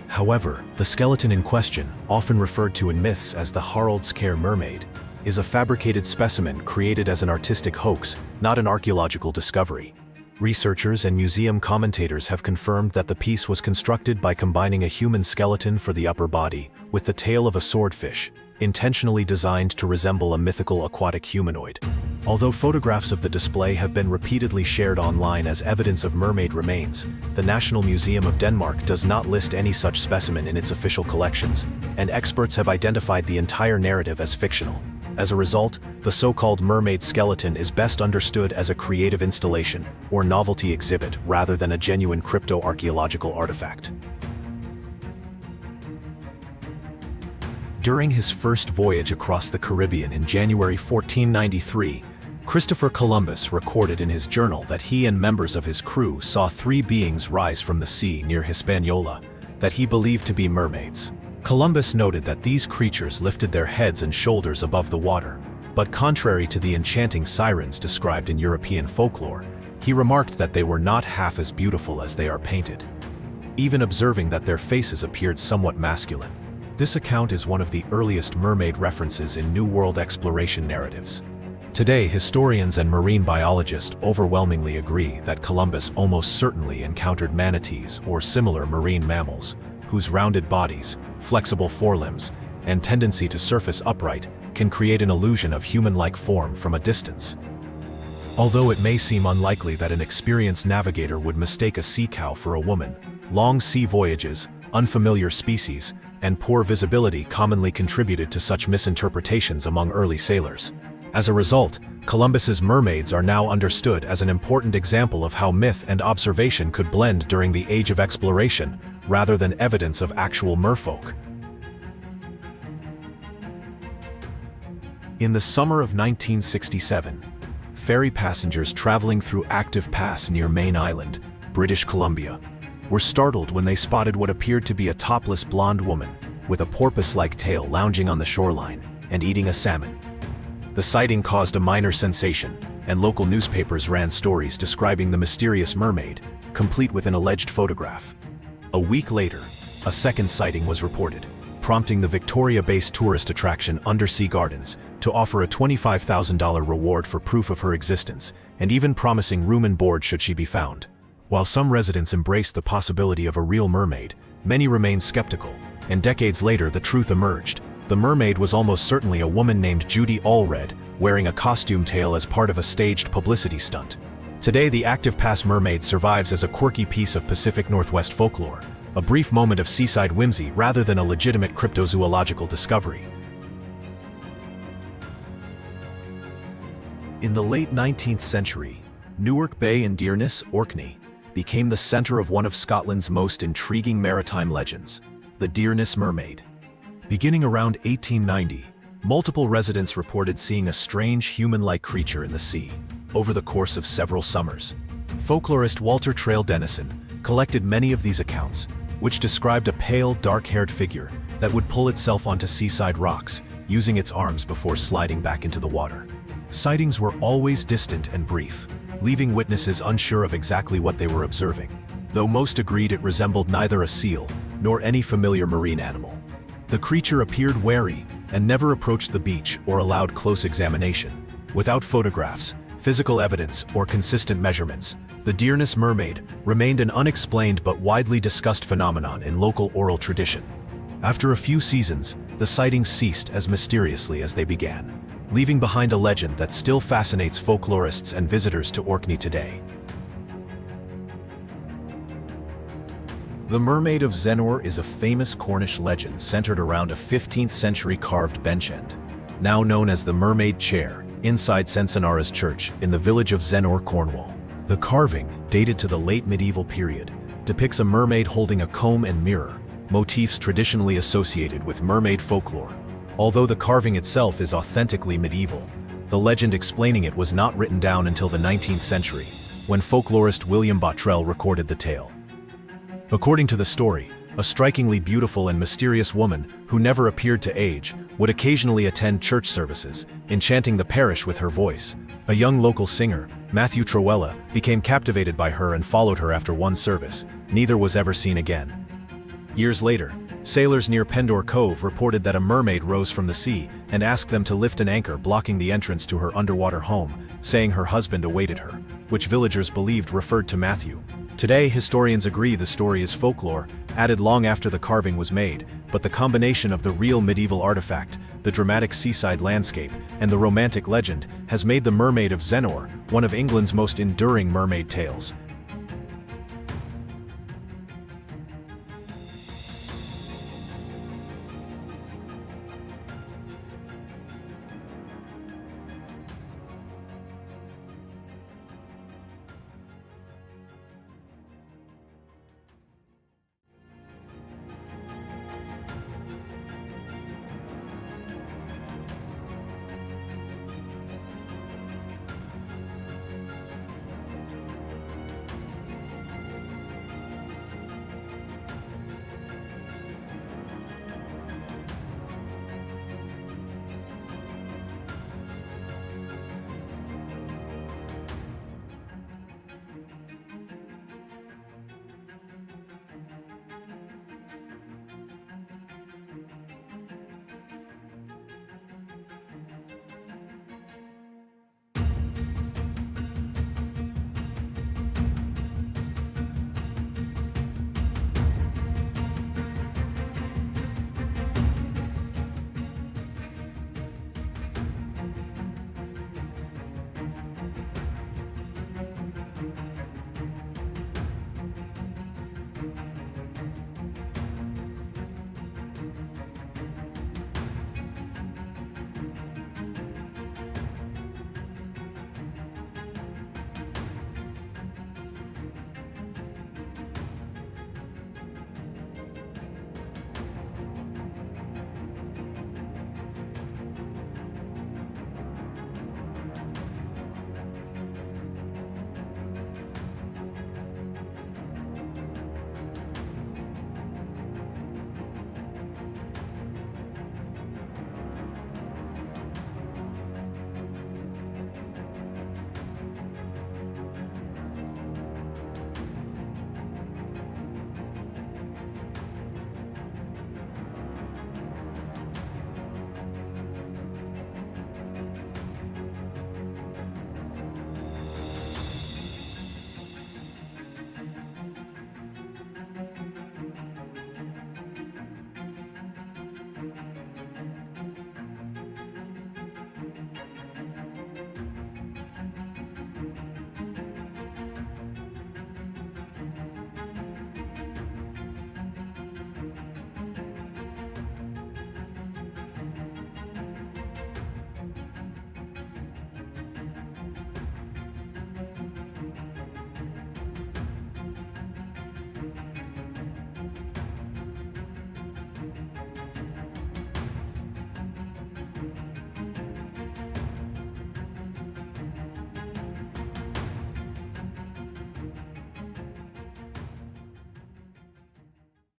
However, the skeleton in question, often referred to in myths as the Haraldskær mermaid, is a fabricated specimen created as an artistic hoax, not an archaeological discovery. Researchers and museum commentators have confirmed that the piece was constructed by combining a human skeleton for the upper body with the tail of a swordfish, intentionally designed to resemble a mythical aquatic humanoid. Although photographs of the display have been repeatedly shared online as evidence of mermaid remains, the National Museum of Denmark does not list any such specimen in its official collections, and experts have identified the entire narrative as fictional. As a result, the so-called mermaid skeleton is best understood as a creative installation or novelty exhibit rather than a genuine crypto-archaeological artifact. During his first voyage across the Caribbean in January 1493, Christopher Columbus recorded in his journal that he and members of his crew saw 3 beings rise from the sea near Hispaniola that he believed to be mermaids. Columbus noted that these creatures lifted their heads and shoulders above the water, but contrary to the enchanting sirens described in European folklore, he remarked that they were not half as beautiful as they are painted, even observing that their faces appeared somewhat masculine. This account is one of the earliest mermaid references in New World exploration narratives. Today, historians and marine biologists overwhelmingly agree that Columbus almost certainly encountered manatees or similar marine mammals, whose rounded bodies, flexible forelimbs, and tendency to surface upright can create an illusion of human-like form from a distance. Although it may seem unlikely that an experienced navigator would mistake a sea cow for a woman, long sea voyages, unfamiliar species, and poor visibility commonly contributed to such misinterpretations among early sailors. As a result, Columbus's mermaids are now understood as an important example of how myth and observation could blend during the Age of Exploration, rather than evidence of actual merfolk. In the summer of 1967, ferry passengers traveling through Active Pass near Main Island, British Columbia, were startled when they spotted what appeared to be a topless blonde woman with a porpoise-like tail lounging on the shoreline and eating a salmon. The sighting caused a minor sensation, and local newspapers ran stories describing the mysterious mermaid, complete with an alleged photograph. A week later, a second sighting was reported, prompting the Victoria-based tourist attraction Undersea Gardens to offer a $25,000 reward for proof of her existence, and even promising room and board should she be found. While some residents embraced the possibility of a real mermaid, many remained skeptical, and decades later the truth emerged. The mermaid was almost certainly a woman named Judy Allred, wearing a costume tail as part of a staged publicity stunt. Today, the Active Pass mermaid survives as a quirky piece of Pacific Northwest folklore, a brief moment of seaside whimsy rather than a legitimate cryptozoological discovery. In the late 19th century, Newark Bay in Dearness, Orkney, became the center of one of Scotland's most intriguing maritime legends, the Dearness Mermaid. Beginning around 1890, multiple residents reported seeing a strange human-like creature in the sea over the course of several summers. Folklorist Walter Traill Dennison collected many of these accounts, which described a pale, dark-haired figure that would pull itself onto seaside rocks, using its arms before sliding back into the water. Sightings were always distant and brief, leaving witnesses unsure of exactly what they were observing, though most agreed it resembled neither a seal nor any familiar marine animal. The creature appeared wary and never approached the beach or allowed close examination. Without photographs, physical evidence, or consistent measurements. The Dearness Mermaid remained an unexplained but widely discussed phenomenon in local oral tradition. After a few seasons, the sightings ceased as mysteriously as they began, leaving behind a legend that still fascinates folklorists and visitors to Orkney today. The Mermaid of Zennor is a famous Cornish legend centered around a 15th-century carved bench-end, now known as the Mermaid Chair, inside Censonora's church in the village of Zennor, Cornwall. The carving, dated to the late medieval period, depicts a mermaid holding a comb and mirror, motifs traditionally associated with mermaid folklore. Although the carving itself is authentically medieval, the legend explaining it was not written down until the 19th century, when folklorist William Bottrell recorded the tale. According to the story, a strikingly beautiful and mysterious woman who never appeared to age would occasionally attend church services, enchanting the parish with her voice. A young local singer, Matthew Trowella, became captivated by her and followed her after one service. Neither was ever seen again. Years later, sailors near Pendor Cove reported that a mermaid rose from the sea and asked them to lift an anchor blocking the entrance to her underwater home, saying her husband awaited her, which villagers believed referred to Matthew. Today, historians agree the story is folklore, added long after the carving was made, but the combination of the real medieval artifact, the dramatic seaside landscape, and the romantic legend has made the Mermaid of Zennor one of England's most enduring mermaid tales.